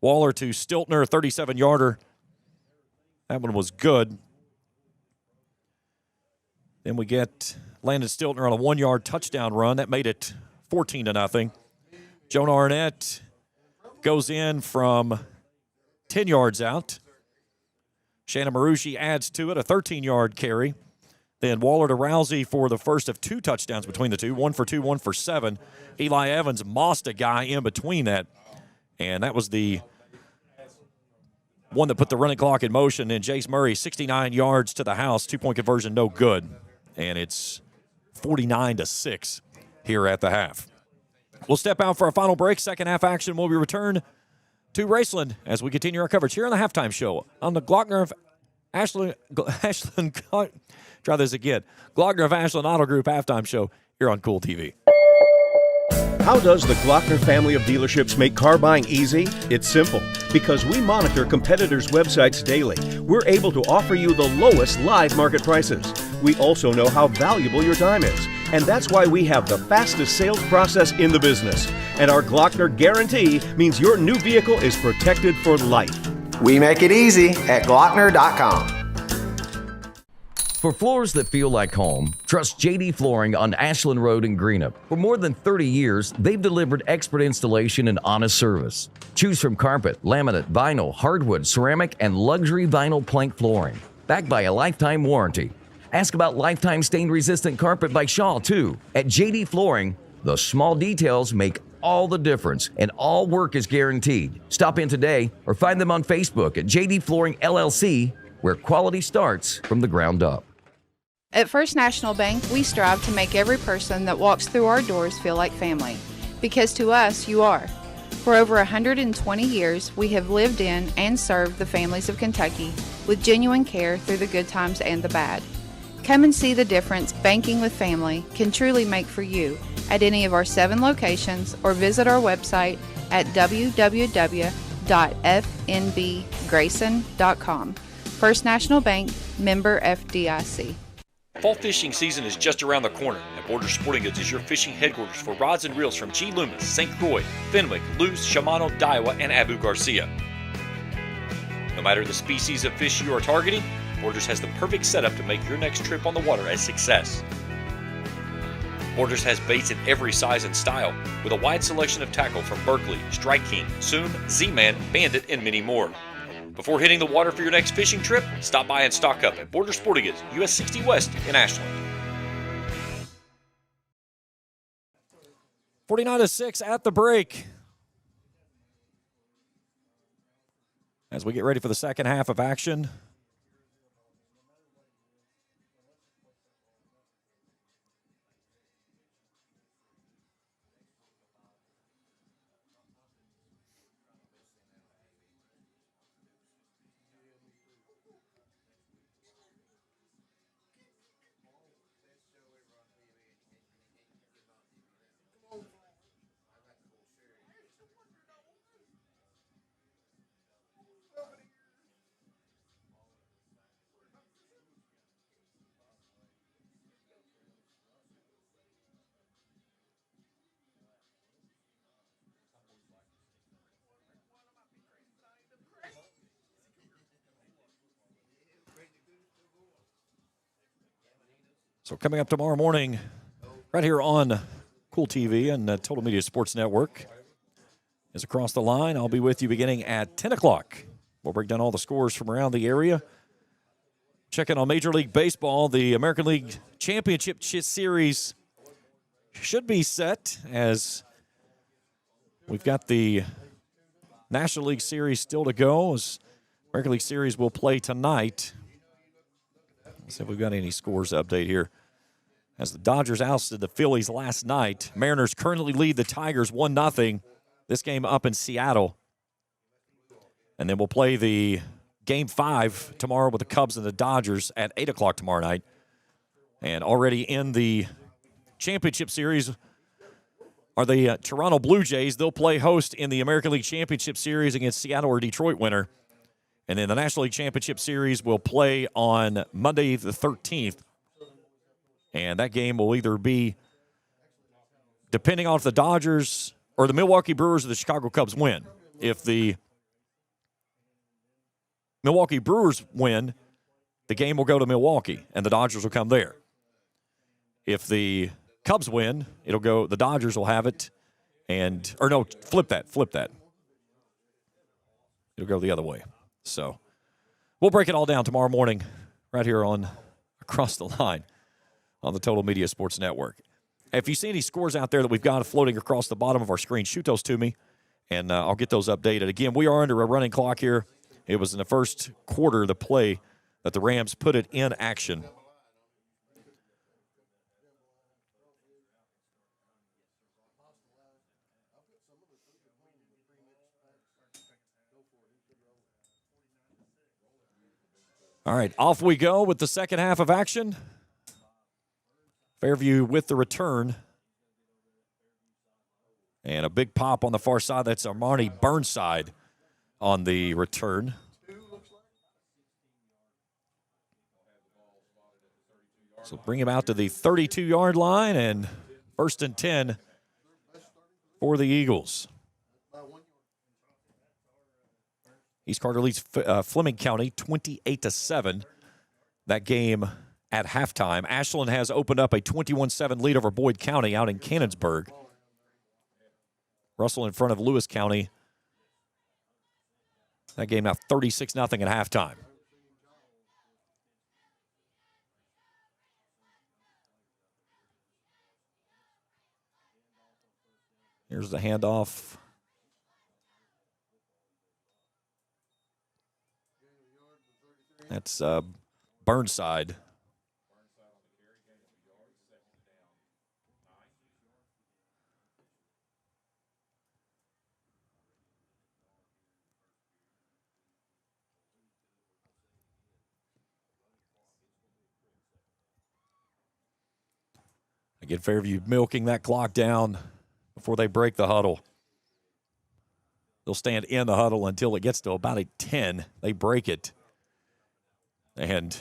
Waller to Stiltner, 37-yarder. That one was good. Then we get Landon Stiltner on a 1-yard touchdown run. That made it 14-0. Joan Arnett goes in from 10 yards out. Shanna Marucci adds to it, a 13-yard carry. Then Waller to Rousey for the first of 2 touchdowns between the two. 1 for 2, 1 for 7. Eli Evans mossed a guy in between that. And that was the one that put the running clock in motion. And Jace Murray, 69 yards to the house. 2-point conversion, no good. And it's 49-6 here at the half. We'll step out for our final break. Second half action will be returned to Raceland as we continue our coverage here on the halftime show on the Glockner of Ashland try this again. Glockner of Ashland Auto Group halftime show here on Kool TV. How does the Glockner family of dealerships make car buying easy? It's simple. Because we monitor competitors' websites daily, we're able to offer you the lowest live market prices. We also know how valuable your time is, and that's why we have the fastest sales process in the business. And our Glockner guarantee means your new vehicle is protected for life. We make it easy at Glockner.com. For floors that feel like home, trust JD Flooring on Ashland Road in Greenup. For more than 30 years, they've delivered expert installation and honest service. Choose from carpet, laminate, vinyl, hardwood, ceramic, and luxury vinyl plank flooring, backed by a lifetime warranty. Ask about lifetime stain-resistant carpet by Shaw, too. At JD Flooring, the small details make all the difference, and all work is guaranteed. Stop in today or find them on Facebook at JD Flooring LLC, where quality starts from the ground up. At First National Bank, we strive to make every person that walks through our doors feel like family. Because to us, you are. For over 120 years, we have lived in and served the families of Kentucky with genuine care through the good times and the bad. Come and see the difference banking with family can truly make for you at any of our 7 locations or visit our website at www.fnbgrayson.com. First National Bank, member FDIC. Fall fishing season is just around the corner, and Borders Sporting Goods is your fishing headquarters for rods and reels from G. Loomis, St. Croix, Fenwick, Luce, Shimano, Daiwa, and Abu Garcia. No matter the species of fish you are targeting, Borders has the perfect setup to make your next trip on the water a success. Borders has baits in every size and style, with a wide selection of tackle from Berkley, Strike King, Soom, Z-Man, Bandit, and many more. Before hitting the water for your next fishing trip, stop by and stock up at Borders Sporting Goods, US 60 West in Ashland. 49-6 at the break. As we get ready for the second half of action. So coming up tomorrow morning, right here on Kool TV and Total Media Sports Network, is Across the Line. I'll be with you beginning at 10 o'clock. We'll break down all the scores from around the area. Checking on Major League Baseball, the American League Championship Series should be set, as we've got the National League Series still to go, as American League Series will play tonight. Let's see if we've got any scores to update here. As the Dodgers ousted the Phillies last night, Mariners currently lead the Tigers 1-0. This game up in Seattle. And then we'll play the Game 5 tomorrow with the Cubs and the Dodgers at 8 o'clock tomorrow night. And already in the championship series are the Toronto Blue Jays. They'll play host in the American League Championship Series against Seattle or Detroit winner. And then the National League Championship Series will play on Monday the 13th. And that game will either be, depending on if the Dodgers or the Milwaukee Brewers or the Chicago Cubs win. If the Milwaukee Brewers win, the game will go to Milwaukee, and the Dodgers will come there. If the Cubs win, it'll go, the Dodgers will have it, flip that. It'll go the other way. So we'll break it all down tomorrow morning right here on Across the Line on the Total Media Sports Network. If you see any scores out there that we've got floating across the bottom of our screen, shoot those to me, and I'll get those updated. Again, we are under a running clock here. It was in the first quarter of the play that the Rams put it in action. All right, off we go with the second half of action. Fairview with the return. And a big pop on the far side. That's Armani Burnside on the return. So bring him out to the 32-yard line, and 1st and 10 for the Eagles. East Carter leads Fleming County 28-7. That game at halftime. Ashland has opened up a 21-7 lead over Boyd County out in Cannonsburg. Russell in front of Lewis County. That game now 36-0 at halftime. Here's the handoff. That's Burnside. Again, Fairview milking that clock down before they break the huddle. They'll stand in the huddle until it gets to about a 10. They break it. And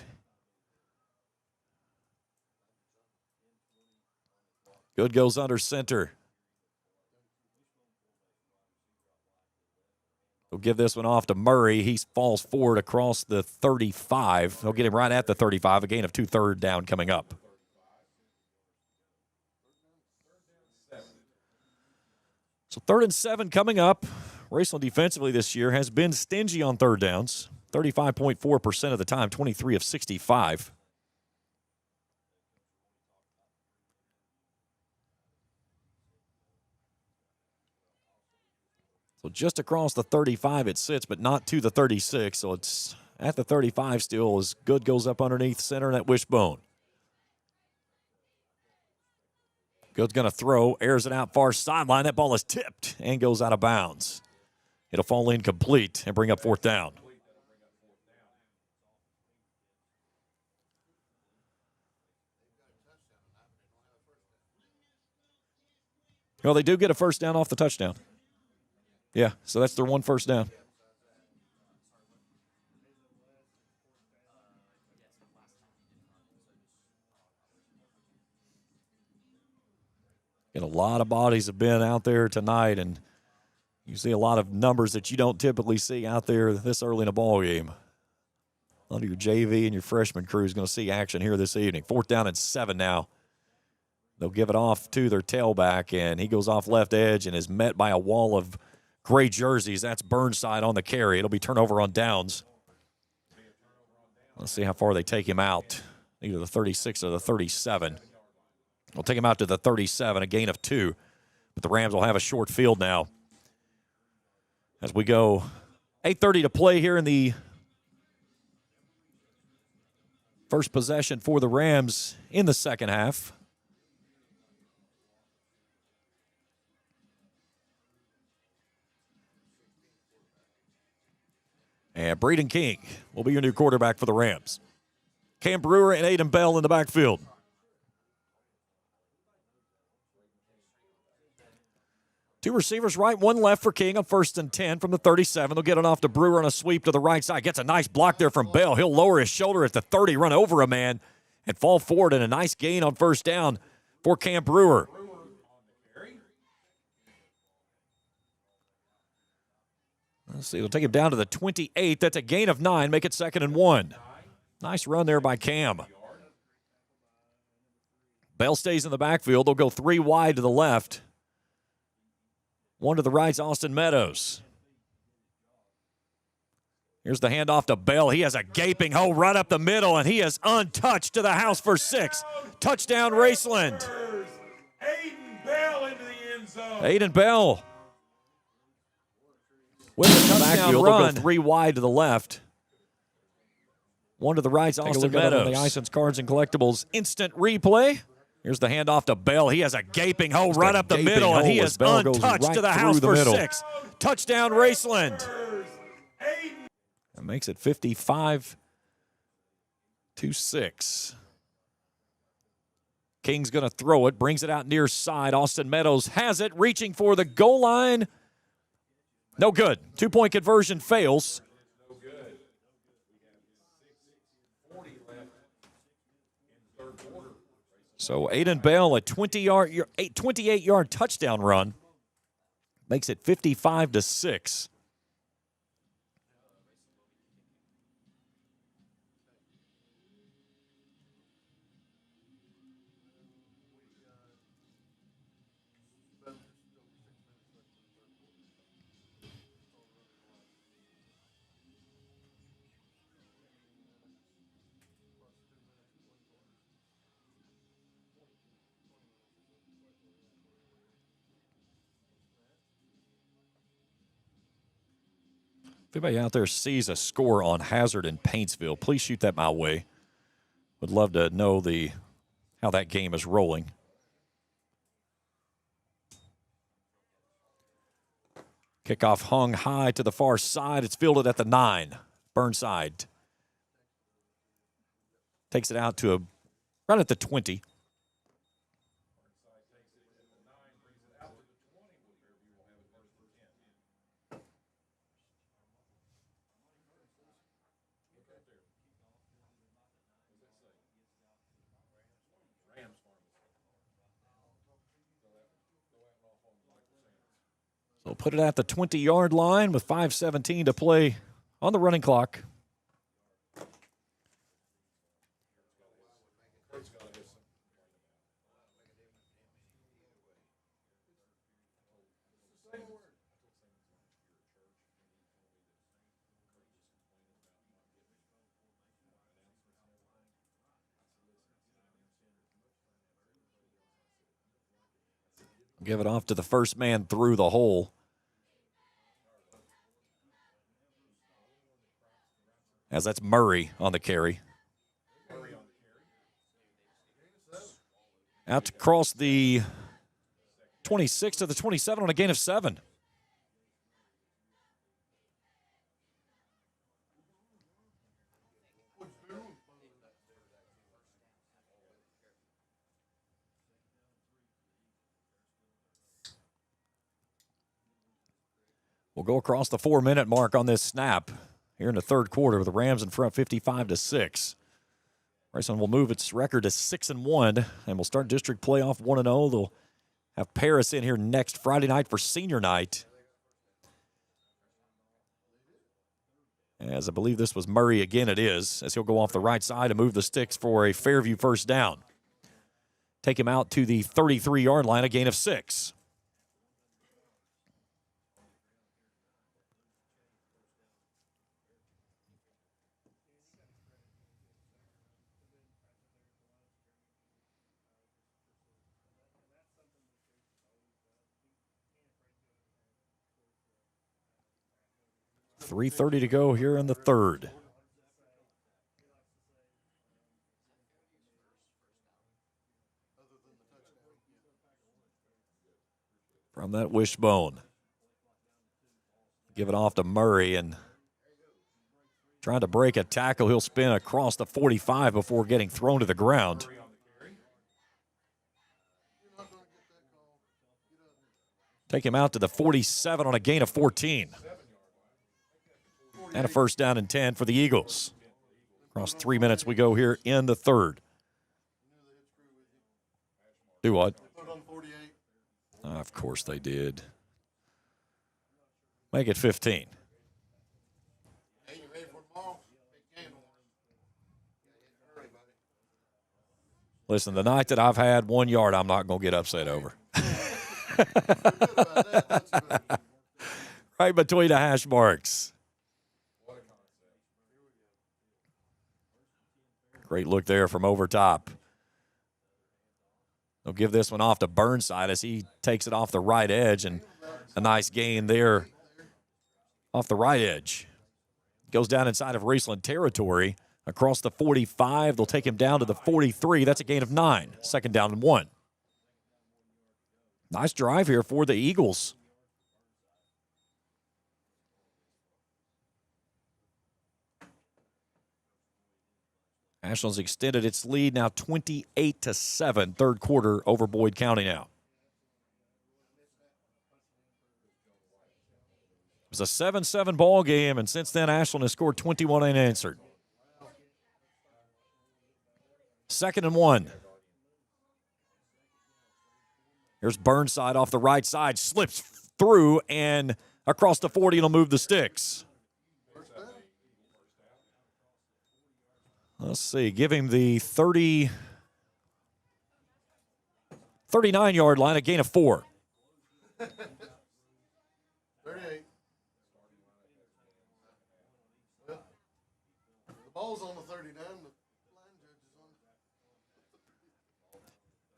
good goes under center. They'll give this one off to Murray. He falls forward across the 35. They'll get him right at the 35. A gain of 2 third down coming up. So 3rd and 7 coming up. Raceland defensively this year has been stingy on third downs. 35.4% of the time, 23 of 65. So just across the 35 it sits, but not to the 36. So it's at the 35 still as good goes up underneath center and that wishbone. Good's going to throw, airs it out far sideline. That ball is tipped and goes out of bounds. It'll fall incomplete and bring up 4th down. Well, they do get a 1st down off the touchdown. Yeah, so that's their 1 1st down. And a lot of bodies have been out there tonight, and you see a lot of numbers that you don't typically see out there this early in a ball game. A lot of your JV and your freshman crew is going to see action here this evening. 4th down and 7 now. They'll give it off to their tailback, and he goes off left edge and is met by a wall of gray jerseys. That's Burnside on the carry. It'll be turnover on downs. Let's see how far they take him out, either the 36 or the 37. We'll take him out to the 37, a gain of 2. But the Rams will have a short field now. As we go, 8:30 to play here in the first possession for the Rams in the second half. And Braden King will be your new quarterback for the Rams. Cam Brewer and Aiden Bell in the backfield. Two receivers right, one left for King on 1st and 10 from the 37. They'll get it off to Brewer on a sweep to the right side. Gets a nice block there from Bell. He'll lower his shoulder at the 30, run over a man, and fall forward, and a nice gain on 1st down for Cam Brewer. Let's see, they'll take him down to the 28. That's a gain of 9, make it 2nd and 1. Nice run there by Cam. Bell stays in the backfield. They'll go 3 wide to the left. 1 to the right's Austin Meadows. Here's the handoff to Bell. He has a gaping hole right up the middle, and he is untouched to the house for 6. Touchdown, Raceland. Aiden Bell into the end zone. Aiden Bell with the touchdown run. They'll go 3 wide to the left. 1 to the right's Austin Meadows. The Isons Cards and Collectibles instant replay. Here's the handoff to Bell. He has a gaping hole right up the middle, and he is untouched to the house for 6. Touchdown, Raceland. That makes it 55-0 2-6. King's going to throw it, brings it out near side. Austin Meadows has it, reaching for the goal line. No good. 2-point conversion fails. So Aiden Bell, a 28-yard touchdown run, makes it 55-6. If anybody out there sees a score on Hazard and Paintsville, please shoot that my way. Would love to know how that game is rolling. Kickoff hung high to the far side. It's fielded at the 9. Burnside takes it out to right at the 20. So put it at the 20-yard line with 5:17 to play on the running clock. Give it off to the first man through the hole. As that's Murray on the carry. Out to cross the 26 to the 27 on a gain of 7. We'll go across the 4-minute mark on this snap here in the third quarter with the Rams in front 55-6. Raceland will move its record to 6-1 and will start district playoff 1-0. They'll have Paris in here next Friday night for senior night. As I believe this was Murray again, it is, as he'll go off the right side and move the sticks for a Fairview first down. Take him out to the 33-yard line, a gain of 6. .330 to go here in the third. From that wishbone. Give it off to Murray, and trying to break a tackle. He'll spin across the 45 before getting thrown to the ground. Take him out to the 47 on a gain of 14. And a first down and 10 for the Eagles. Across 3 minutes we go here in the third. Do what? Of course they did. Make it 15. Listen, the night that I've had 1 yard, I'm not going to get upset over. Right between the hash marks. Great look there from over top. They'll give this one off to Burnside as he takes it off the right edge, and a nice gain there off the right edge. Goes down inside of Raceland territory across the 45. They'll take him down to the 43. That's a gain of 9. Second down and 1. Nice drive here for the Eagles. Ashland's extended its lead now 28-7, third quarter over Boyd County now. It was a 7-7 ball game, and since then Ashland has scored 21 unanswered. 2nd and 1. Here's Burnside off the right side, slips through and across the 40, and will move the sticks. Let's see, give him the 39-yard line, a gain of 4. 38. Well, the ball's on the 39. The line judge is on.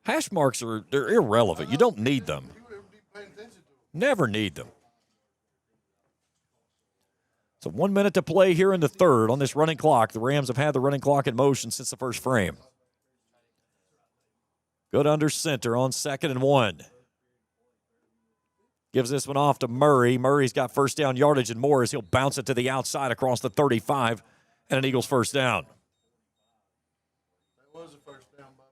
Hash marks they're irrelevant. You don't need them. Never need them. So 1 minute to play here in the third on this running clock. The Rams have had the running clock in motion since the first frame. Good under center on 2nd and 1. Gives this one off to Murray. Murray's got first down yardage and more as he'll bounce it to the outside across the 35 and an Eagles first down. That was a first down, Bob.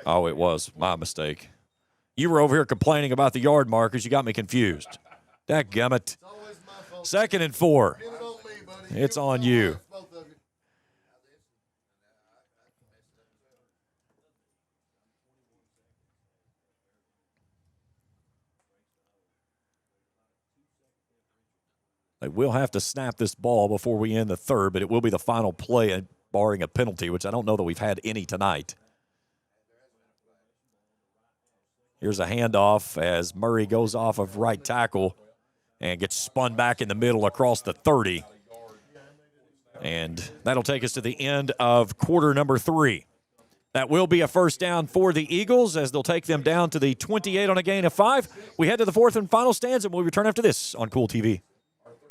Oh, it was. My mistake. You were over here complaining about the yard markers. You got me confused. Dadgummit. 2nd and 4. It's on you. They will have to snap this ball before we end the third, but it will be the final play, barring a penalty, which I don't know that we've had any tonight. Here's a handoff as Murray goes off of right tackle and gets spun back in the middle across the 30. And that'll take us to the end of quarter number 3. That will be a first down for the Eagles as they'll take them down to the 28 on a gain of 5. We head to the fourth and final stanza, and we'll return after this on Kool TV.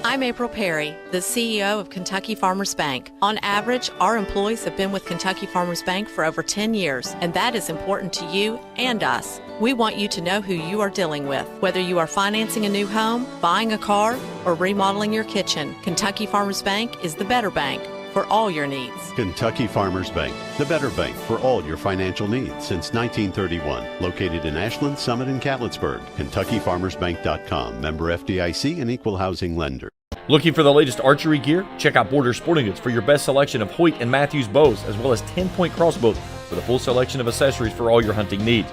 I'm April Perry, the CEO of Kentucky Farmers Bank. On average, our employees have been with Kentucky Farmers Bank for over 10 years, and that is important to you and us. We want you to know who you are dealing with. Whether you are financing a new home, buying a car, or remodeling your kitchen, Kentucky Farmers Bank is the better bank for all your needs. Kentucky Farmers Bank, the better bank for all your financial needs since 1931. Located in Ashland, Summit, and Catlettsburg. KentuckyFarmersBank.com. Member FDIC and equal housing lender. Looking for the latest archery gear? Check out Border Sporting Goods for your best selection of Hoyt and Matthews bows, as well as 10-point crossbows with a full selection of accessories for all your hunting needs.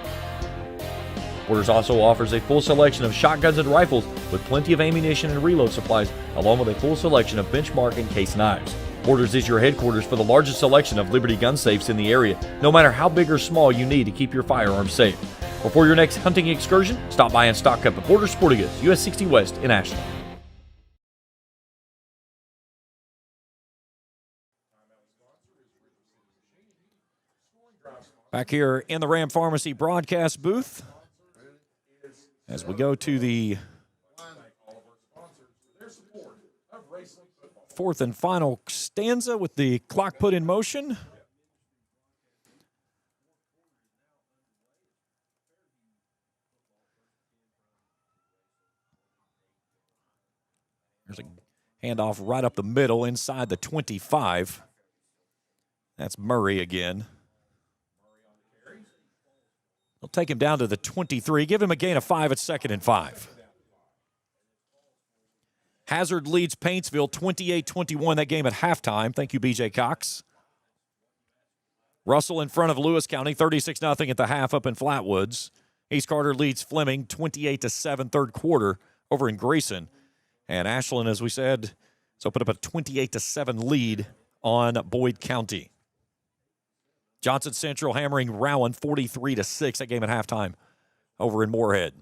Borders also offers a full selection of shotguns and rifles with plenty of ammunition and reload supplies, along with a full selection of benchmark and case knives. Borders is your headquarters for the largest selection of Liberty gun safes in the area, no matter how big or small you need to keep your firearms safe. Before your next hunting excursion, stop by and stock up at Border Sporting Goods, US 60 West in Ashland. Back here in the Ram Pharmacy broadcast booth as we go to the fourth and final stanza with the clock put in motion. There's a handoff right up the middle inside the 25. That's Murray again. They'll take him down to the 23. Give him a gain of 5 at 2nd and 5. Hazard leads Paintsville 28-21 that game at halftime. Thank you, B.J. Cox. Russell in front of Lewis County, 36-0 at the half up in Flatwoods. East Carter leads Fleming 28-7 third quarter over in Grayson. And Ashland, as we said, has opened up a 28-7 lead on Boyd County. Johnson Central hammering Rowan 43-6. That game at halftime over in Moorhead.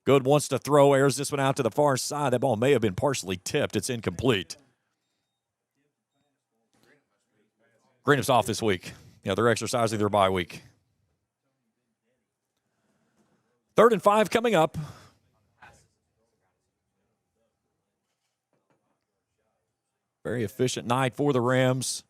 Good wants to throw, airs this one out to the far side. That ball may have been partially tipped. It's incomplete. Greenup's off this week. Yeah, they're exercising their bye week. 3rd and 5 coming up. Very efficient night for the Rams.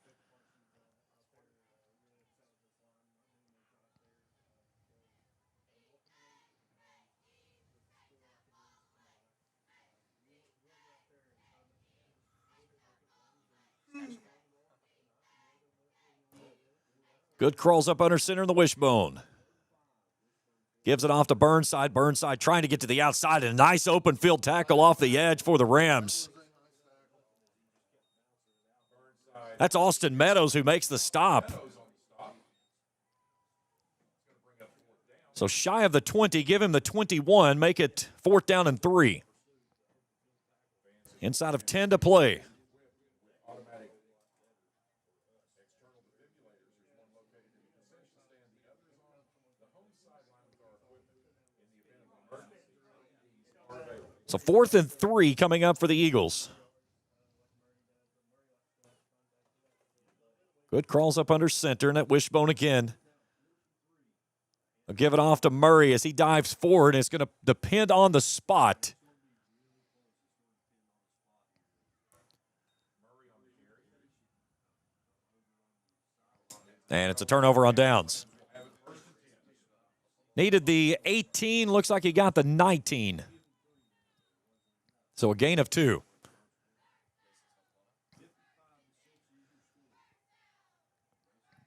Good crawls up under center in the wishbone. Gives it off to Burnside. Burnside trying to get to the outside. And a nice open field tackle off the edge for the Rams. That's Austin Meadows who makes the stop. So shy of the 20, give him the 21, make it 4th down and 3. Inside of 10 to play. So 4th and 3 coming up for the Eagles. Good crawls up under center, and that wishbone again. They'll give it off to Murray as he dives forward. It's going to depend on the spot. And it's a turnover on downs. Needed the 18. Looks like he got the 19. So a gain of 2.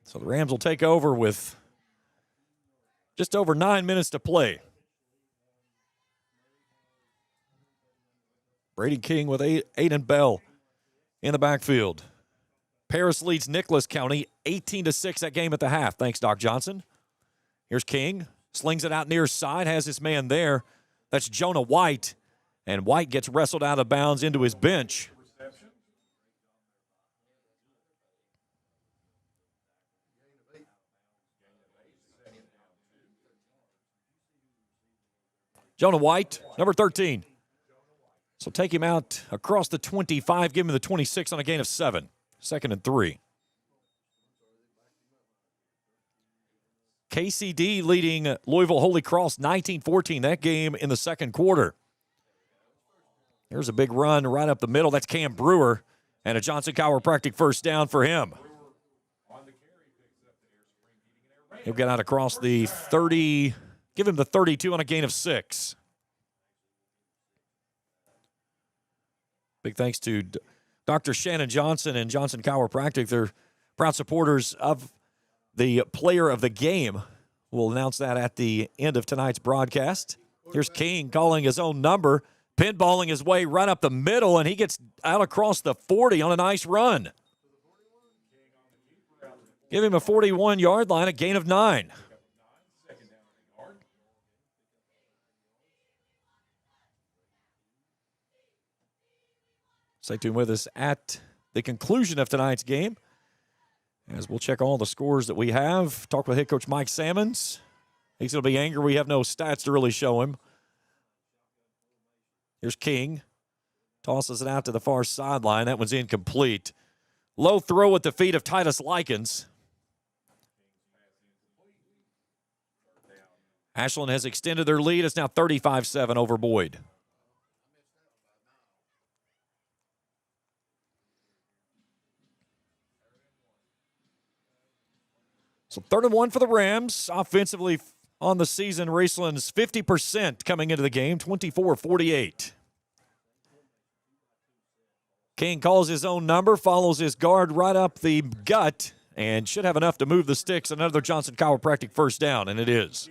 So the Rams will take over with just over 9 minutes to play. Brady King with Aiden Bell in the backfield. Paris leads Nicholas County 18-6 that game at the half. Thanks, Doc Johnson. Here's King. Slings it out near side. Has his man there. That's Jonah White. And White gets wrestled out of bounds into his bench. Jonah White, number 13. So take him out across the 25, give him the 26 on a gain of 7. 2nd and 3. KCD leading Louisville Holy Cross 19-14, that game in the second quarter. There's a big run right up the middle. That's Cam Brewer, and a Johnson chiropractic first down for him. He'll get out across the 30, give him the 32 on a gain of 6. Big thanks to Dr. Shannon Johnson and Johnson Chiropractic. They're proud supporters of the player of the game. We'll announce that at the end of tonight's broadcast. Here's King calling his own number, pinballing his way right up the middle, and he gets out across the 40 on a nice run. Give him a 41-yard line, a gain of 9. Stay tuned with us at the conclusion of tonight's game as we'll check all the scores that we have. Talk with head coach Mike Sammons. He's going to be angry we have no stats to really show him. Here's King. Tosses it out to the far sideline. That one's incomplete. Low throw at the feet of Titus Likens. Ashland has extended their lead. It's now 35-7 over Boyd. So 3rd and 1 for the Rams. Offensively on the season, Raceland's 50% coming into the game, 24-48. King calls his own number, follows his guard right up the gut, and should have enough to move the sticks. Another Johnson Chiropractic first down, and it is.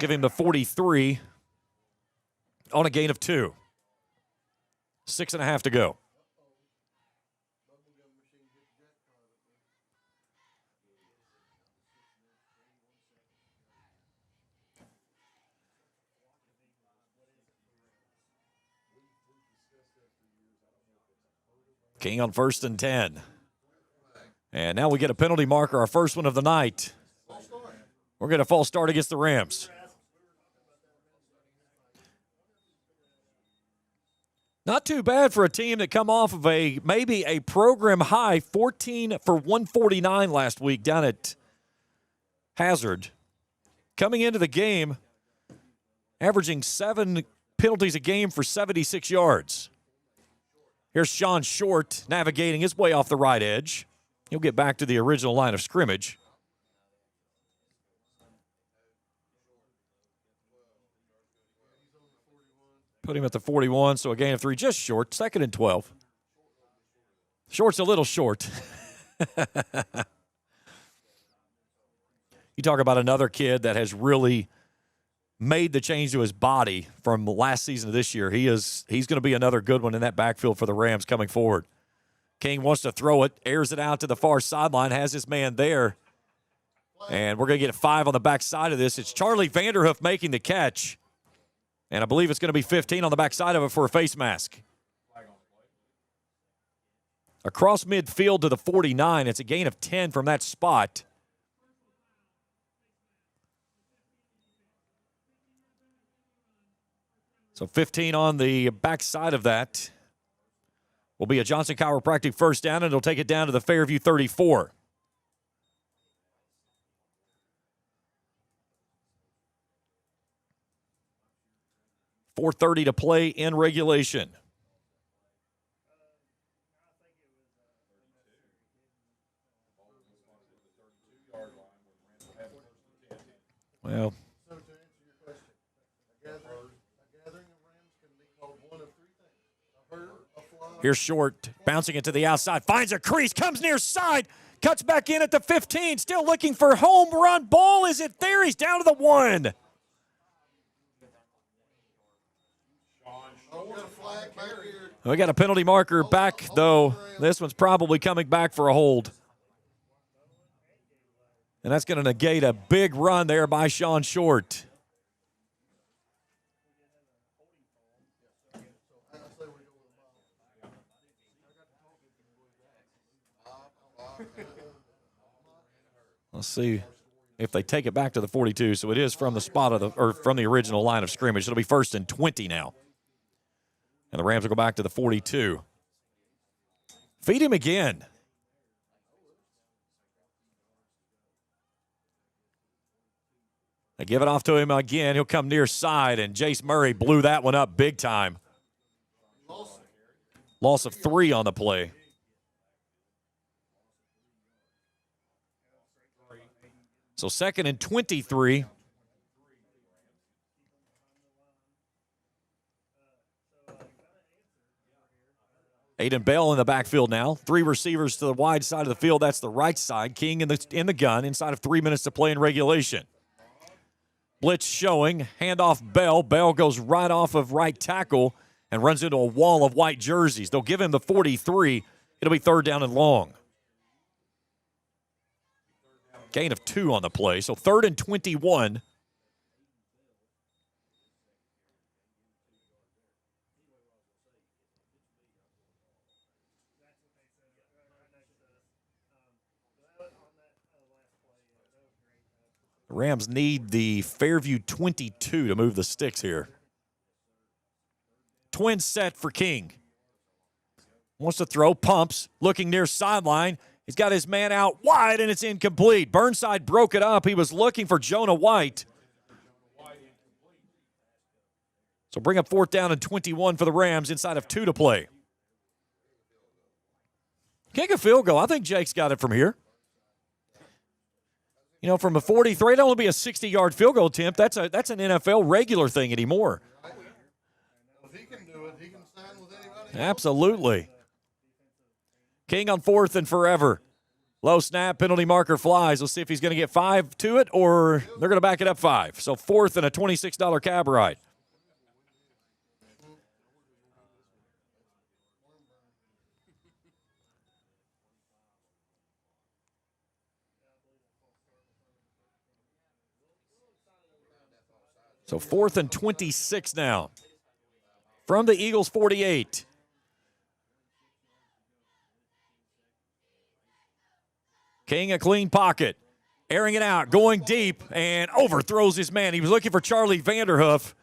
Give him the 43 on a gain of 2. 6.5 to go. King on 1st and 10. And now we get a penalty marker, our first one of the night. We're going to false start against the Rams. Not too bad for a team that come off of maybe a program high 14 for 149 last week down at Hazard. Coming into the game, averaging 7 penalties a game for 76 yards. Here's Sean Short navigating his way off the right edge. He'll get back to the original line of scrimmage. Put him at the 41, so a gain of 3, just short. 2nd and 12. Short's a little short. You talk about another kid that has really made the change to his body from last season to this year. He's going to be another good one in that backfield for the Rams coming forward. King wants to throw it, airs it out to the far sideline, has his man there. And we're going to get a 5 on the backside of this. It's Charlie Vanderhoof making the catch. And I believe it's going to be 15 on the backside of it for a face mask. Across midfield to the 49. It's a gain of 10 from that spot. So 15 on the backside of that will be a Johnson Chiropractic first down, and it'll take it down to the Fairview 34. .430 to play in regulation. Well, here's Short, bouncing it to the outside, finds a crease, comes near side, cuts back in at the 15, still looking for home run ball. Is it there? He's down to the 1. We got a penalty marker back, though. This one's probably coming back for a hold. And that's going to negate a big run there by Sean Short. Let's see if they take it back to the 42. So it is from the spot of from the original line of scrimmage. It'll be 1st and 20 now. And the Rams will go back to the 42. Feed him again. They give it off to him again. He'll come near side, and Jace Murray blew that one up big time. Loss of 3 on the play. So 2nd and 23. Aiden Bell in the backfield now. 3 receivers to the wide side of the field. That's the right side. King in the gun inside of 3 minutes to play in regulation. Blitz showing. Handoff Bell. Bell goes right off of right tackle and runs into a wall of white jerseys. They'll give him the 43. It'll be 3rd down and long. Gain of 2 on the play. So 3rd and 21. The Rams need the Fairview 22 to move the sticks here. Twin set for King. Wants to throw, pumps, looking near sideline. He's got his man out wide, and it's incomplete. Burnside broke it up. He was looking for Jonah White. So bring up 4th down and 21 for the Rams inside of 2 to play. Kick a field goal. I think Jake's got it from here. You know, from a 43, it'll only be a 60-yard field goal attempt. That's an NFL regular thing anymore. If he can do it, he can stand with anybody. Absolutely. King on 4th and forever. Low snap, penalty marker flies. We'll see if he's going to get 5 to it or they're going to back it up 5. So 4th and a $26 cab ride. So 4th and 26 now. From the Eagles 48. King a clean pocket. Airing it out, going deep, and overthrows his man. He was looking for Charlie Vanderhoof,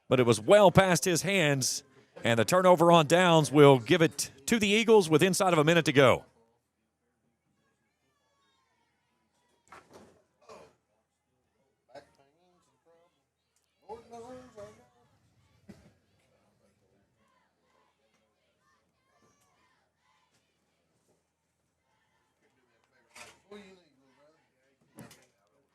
but it was well past his hands. And the turnover on downs will give it to the Eagles with inside of a minute to go.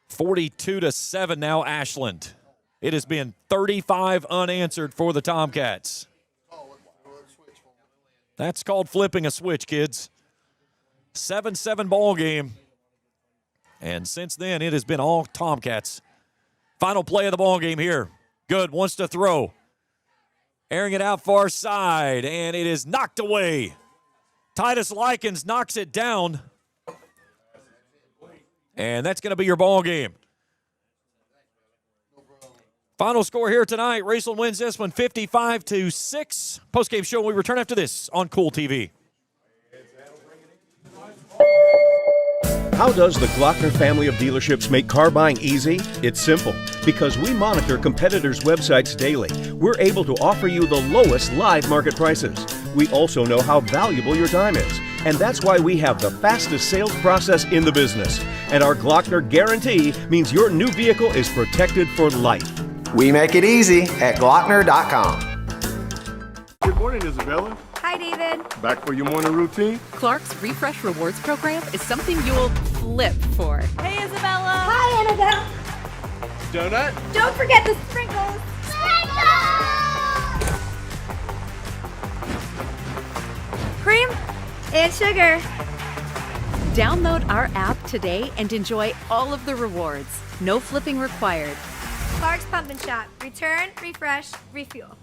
(42-7) now, Ashland. It has been 35 unanswered for the Tomcats. That's called flipping a switch, kids. 7-7 ball game. And since then, it has been all Tomcats. Final play of the ball game here. Good, wants to throw. Airing it out far side, and it is knocked away. Titus Likens knocks it down. And that's going to be your ball game. Final score here tonight. Raceland wins this one 55-6. Postgame show, we return after this on Kool TV. How does the Glockner family of dealerships make car buying easy? It's simple. Because we monitor competitors' websites daily, we're able to offer you the lowest live market prices. We also know how valuable your time is. And that's why we have the fastest sales process in the business. And our Glockner guarantee means your new vehicle is protected for life. We make it easy at Glockner.com. Good morning, Isabella. Hi, David. Back for your morning routine? Clark's Refresh Rewards program is something you'll flip for. Hey, Isabella. Hi, Annabelle. Donut? Don't forget the sprinkles. Cream and sugar. Download our app today and enjoy all of the rewards. No flipping required. Clark's Pump and Shop. Return, refresh, refuel.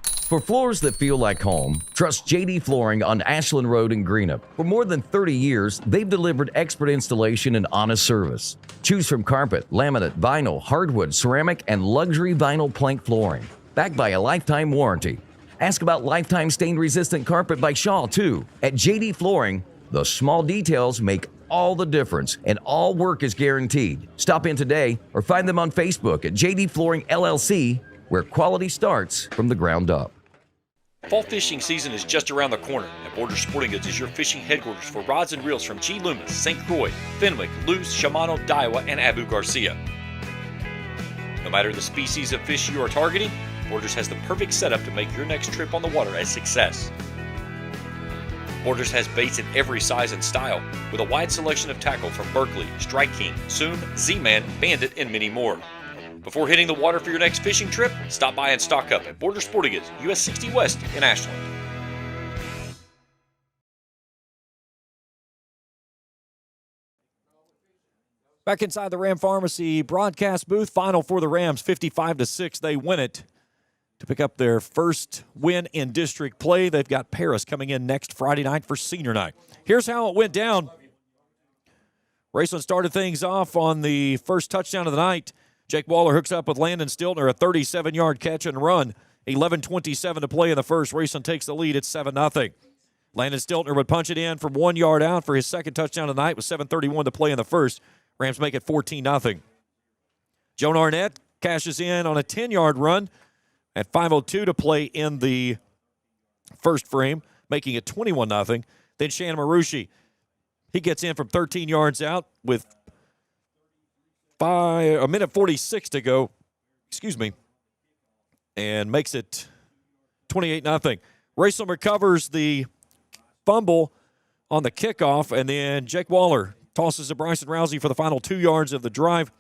For floors that feel like home, trust JD Flooring on Ashland Road in Greenup. For more than 30 years, they've delivered expert installation and honest service. Choose from carpet, laminate, vinyl, hardwood, ceramic, and luxury vinyl plank flooring. Backed by a lifetime warranty. Ask about lifetime stain-resistant carpet by Shaw, too. At JD Flooring, the small details make all the difference, and all work is guaranteed. Stop in today or find them on Facebook at JD Flooring LLC, where quality starts from the ground up. Fall fishing season is just around the corner, and Border Sporting Goods is your fishing headquarters for rods and reels from G. Loomis, St. Croix, Fenwick, Luz, Shimano, Daiwa, and Abu Garcia. No matter the species of fish you are targeting, Borders has the perfect setup to make your next trip on the water a success. Borders has baits in every size and style, with a wide selection of tackle from Berkley, Strike King, Soon, Z-Man, Bandit, and many more. Before hitting the water for your next fishing trip, stop by and stock up at Border Sporting Goods, US 60 West in Ashland. Back inside the Ram Pharmacy broadcast booth, final for the Rams, 55-6. They win it to pick up their first win in district play. They've got Paris coming in next Friday night for senior night. Here's how it went down. Raceland started things off on the first touchdown of the night. Jake Waller hooks up with Landon Stiltner, a 37-yard catch and run. 11:27 to play in the first. Raceland takes the lead at 7-0. Landon Stiltner would punch it in from 1 yard out for his second touchdown of the night with 7:31 to play in the first. Rams make it 14-0. Joan Arnett cashes in on a 10-yard run at 5:02 to play in the first frame, making it 21-0. Then Shannon Marucci, he gets in from 13 yards out with a minute 46 to go, and makes it 28-0. Raceland recovers the fumble on the kickoff, and then Jake Waller tosses to Bryson Rousey for the final 2 yards of the drive.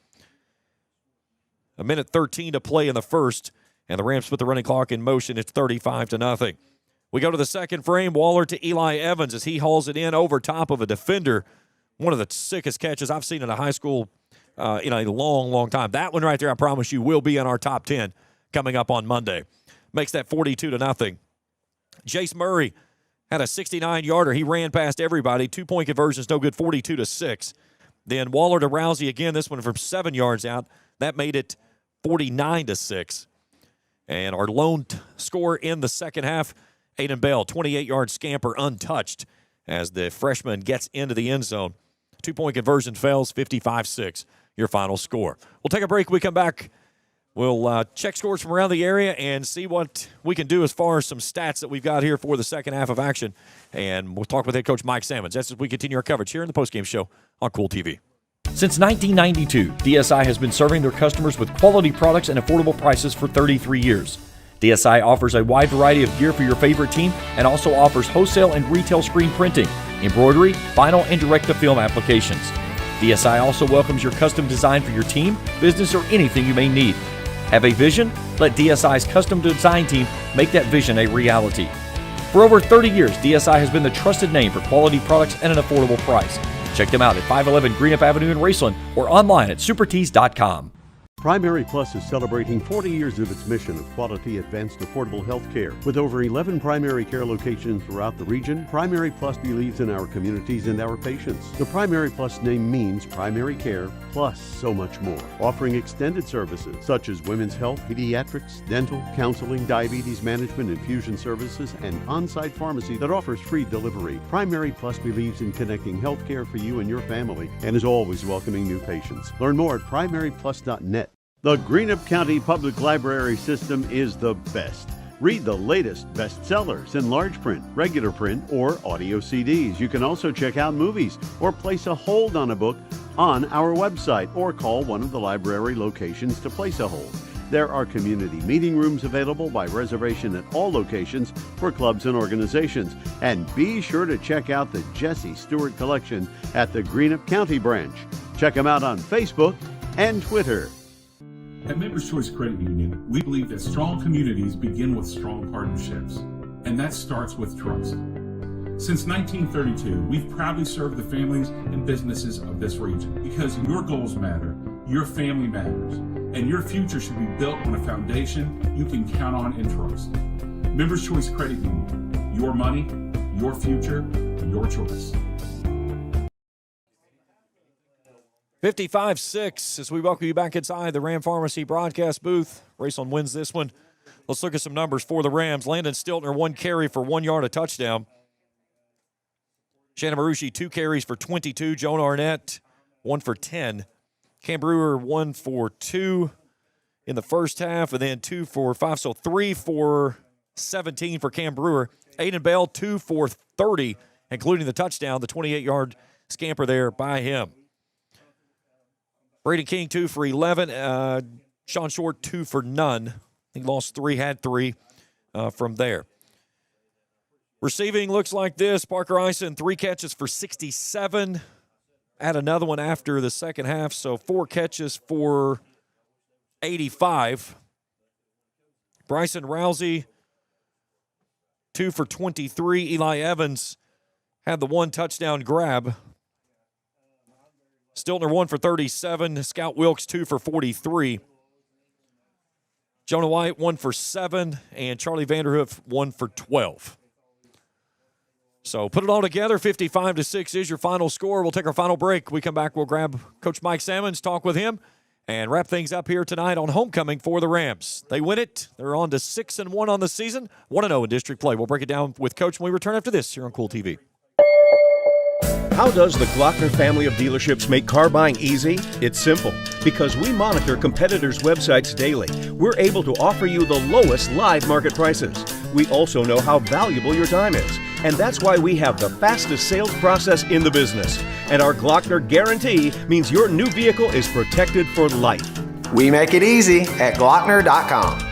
A minute 13 to play in the first, and the Rams put the running clock in motion. It's 35-0. We go to the second frame. Waller to Eli Evans as he hauls it in over top of a defender. One of the sickest catches I've seen in a high school in a long, long time. That one right there, I promise you, will be in our top 10 coming up on Monday. Makes that 42-0. Jace Murray had a 69-yarder. He ran past everybody. 2-point conversions, no good, 42-6. Then Waller to Rousey again, this one from 7 yards out. That made it 49-6. And our lone score in the second half, Aiden Bell, 28-yard scamper untouched as the freshman gets into the end zone. 2-point conversion fails, 55-6, your final score. We'll take a break. When we come back, we'll check scores from around the area and see what we can do as far as some stats that we've got here for the second half of action. And we'll talk with head coach Mike Sammons. That's as we continue our coverage here in the postgame show on Kool TV. Since 1992, DSI has been serving their customers with quality products and affordable prices for 33 years. DSI offers a wide variety of gear for your favorite team and also offers wholesale and retail screen printing, embroidery, vinyl, and direct-to-film applications. DSI also welcomes your custom design for your team, business, or anything you may need. Have a vision? Let DSI's custom design team make that vision a reality. For over 30 years, DSI has been the trusted name for quality products and an affordable price. Check them out at 511 Greenup Avenue in Raceland or online at supertees.com. Primary Plus is celebrating 40 years of its mission of quality, advanced, affordable health care. With over 11 primary care locations throughout the region, Primary Plus believes in our communities and our patients. The Primary Plus name means primary care plus so much more, offering extended services such as women's health, pediatrics, dental, counseling, diabetes management, infusion services, and on-site pharmacy that offers free delivery. Primary Plus believes in connecting health care for you and your family and is always welcoming new patients. Learn more at primaryplus.net. The Greenup County Public Library System is the best. Read the latest bestsellers in large print, regular print, or audio CDs. You can also check out movies or place a hold on a book on our website or call one of the library locations to place a hold. There are community meeting rooms available by reservation at all locations for clubs and organizations. And be sure to check out the Jesse Stewart Collection at the Greenup County branch. Check them out on Facebook and Twitter. At Members Choice Credit Union, we believe that strong communities begin with strong partnerships, and that starts with trust. Since 1932, we've proudly served the families and businesses of this region because your goals matter, your family matters, and your future should be built on a foundation you can count on and trust. Members Choice Credit Union, your money, your future, your choice. 55-6 as we welcome you back inside the Ram Pharmacy broadcast booth. Raceland wins this one. Let's look at some numbers for the Rams. Landon Stiltner, 1 carry for 1 yard, a touchdown. Shannon Marucci, 2 carries for 22. Joan Arnett, 1 for 10. Cam Brewer, 1 for 2 in the first half, and then 2 for 5. So 3 for 17 for Cam Brewer. Aiden Bell, 2 for 30, including the touchdown, the 28-yard scamper there by him. Brady King, 2 for 11. Sean Short, 2 for none. He lost 3, had 3 from there. Receiving looks like this. Parker Eisen, 3 catches for 67. Add another one after the second half, so 4 catches for 85. Bryson Rousey, 2 for 23. Eli Evans had the 1 touchdown grab. Stiltner, 1 for 37. Scout Wilkes, 2 for 43. Jonah White, 1 for 7. And Charlie Vanderhoof, 1 for 12. So put it all together, 55-6 is your final score. We'll take our final break. We come back, we'll grab Coach Mike Sammons, talk with him, and wrap things up here tonight on homecoming for the Rams. They win it. They're on to 6-1 on the season, 1-0 in district play. We'll break it down with Coach when we return after this here on Kool TV. How does the Glockner family of dealerships make car buying easy? It's simple. Because we monitor competitors' websites daily, we're able to offer you the lowest live market prices. We also know how valuable your time is. And that's why we have the fastest sales process in the business. And our Glockner guarantee means your new vehicle is protected for life. We make it easy at Glockner.com.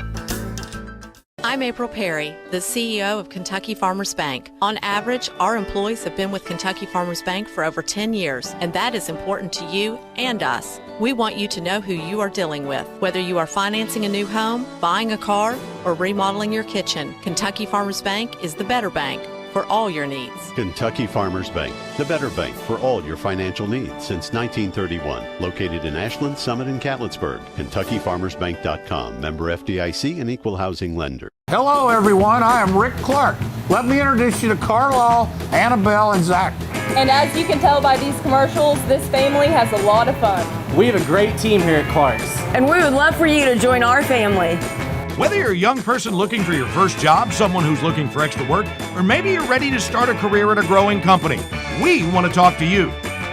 I'm April Perry, the CEO of Kentucky Farmers Bank. On average, our employees have been with Kentucky Farmers Bank for over 10 years, and that is important to you and us. We want you to know who you are dealing with. Whether you are financing a new home, buying a car, or remodeling your kitchen, Kentucky Farmers Bank is the better bank for all your needs. Kentucky Farmers Bank, the better bank for all your financial needs since 1931. Located in Ashland, Summit, and Catlettsburg. KentuckyFarmersBank.com. Member FDIC and Equal Housing Lender. Hello, everyone. I am Rick Clark. Let me introduce you to Carlisle, Annabelle, and Zach. And as you can tell by these commercials, this family has a lot of fun. We have a great team here at Clark's. And we would love for you to join our family. Whether you're a young person looking for your first job, someone who's looking for extra work, or maybe you're ready to start a career at a growing company, we want to talk to you.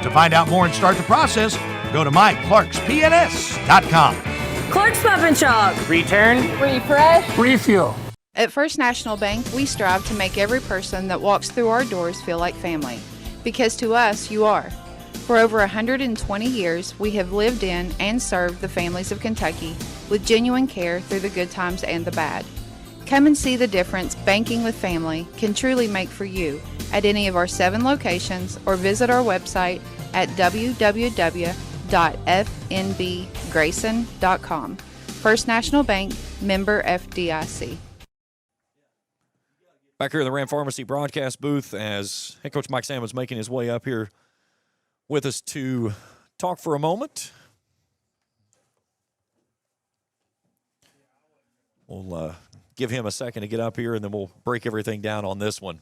To find out more and start the process, go to myclarkspns.com. Clark's Pub and Shop. Return, refresh, refuel. At First National Bank, we strive to make every person that walks through our doors feel like family. Because to us, you are. For over 120 years, we have lived in and served the families of Kentucky with genuine care through the good times and the bad. Come and see the difference banking with family can truly make for you at any of our 7 locations or visit our website at www.fnbgrayson.com. First National Bank, member FDIC. Back here in the Ram Pharmacy broadcast booth as head coach Mike Salmon's making his way up here with us to talk for a moment. We'll give him a second to get up here, and then we'll break everything down on this one.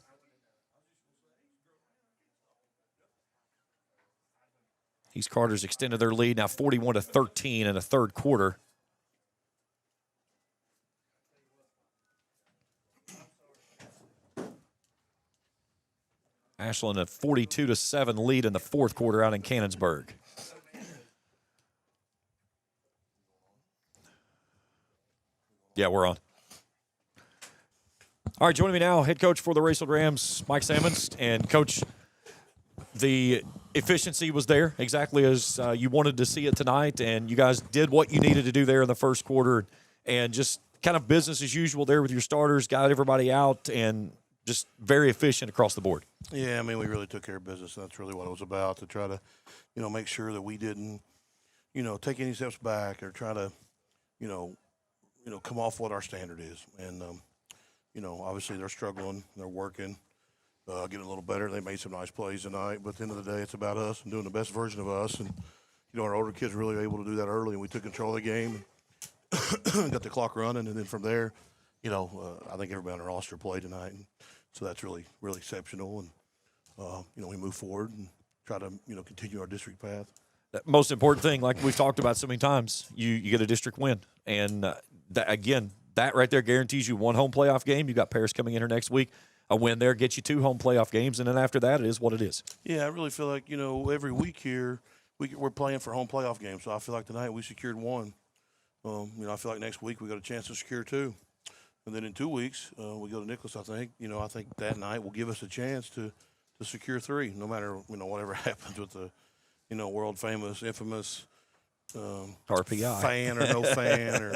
East Carter's extended their lead now 41-13 in the third quarter. Ashland a 42-7 lead in the fourth quarter out in Cannonsburg. Yeah, we're on. All right, joining me now, head coach for the Raceland Rams, Mike Salmons. And, Coach, the efficiency was there exactly as you wanted to see it tonight, and you guys did what you needed to do there in the first quarter, and just kind of business as usual there with your starters, got everybody out, and just very efficient across the board. Yeah, I mean, we really took care of business. That's really what it was about, to try to, make sure that we didn't, take any steps back or try to, come off what our standard is. And, obviously they're struggling, they're working, getting a little better. They made some nice plays tonight, but at the end of the day, it's about us and doing the best version of us. And, our older kids were really able to do that early, and we took control of the game and got the clock running. And then from there, I think everybody on our roster played tonight. And so that's really, really exceptional. And, we move forward and try to, continue our district path. The most important thing, like we've talked about so many times, you get a district win. And, that right there guarantees you one home playoff game. You got Paris coming in here next week. A win there gets you 2 home playoff games, and then after that, it is what it is. Yeah, I really feel like, every week here we're playing for home playoff games. So I feel like tonight we secured 1. I feel like next week we got a chance to secure 2. And then in 2 weeks, we go to Nicholas, I think. I think that night will give us a chance to secure 3, no matter, whatever happens with the, world famous, infamous RPI fan or no fan or,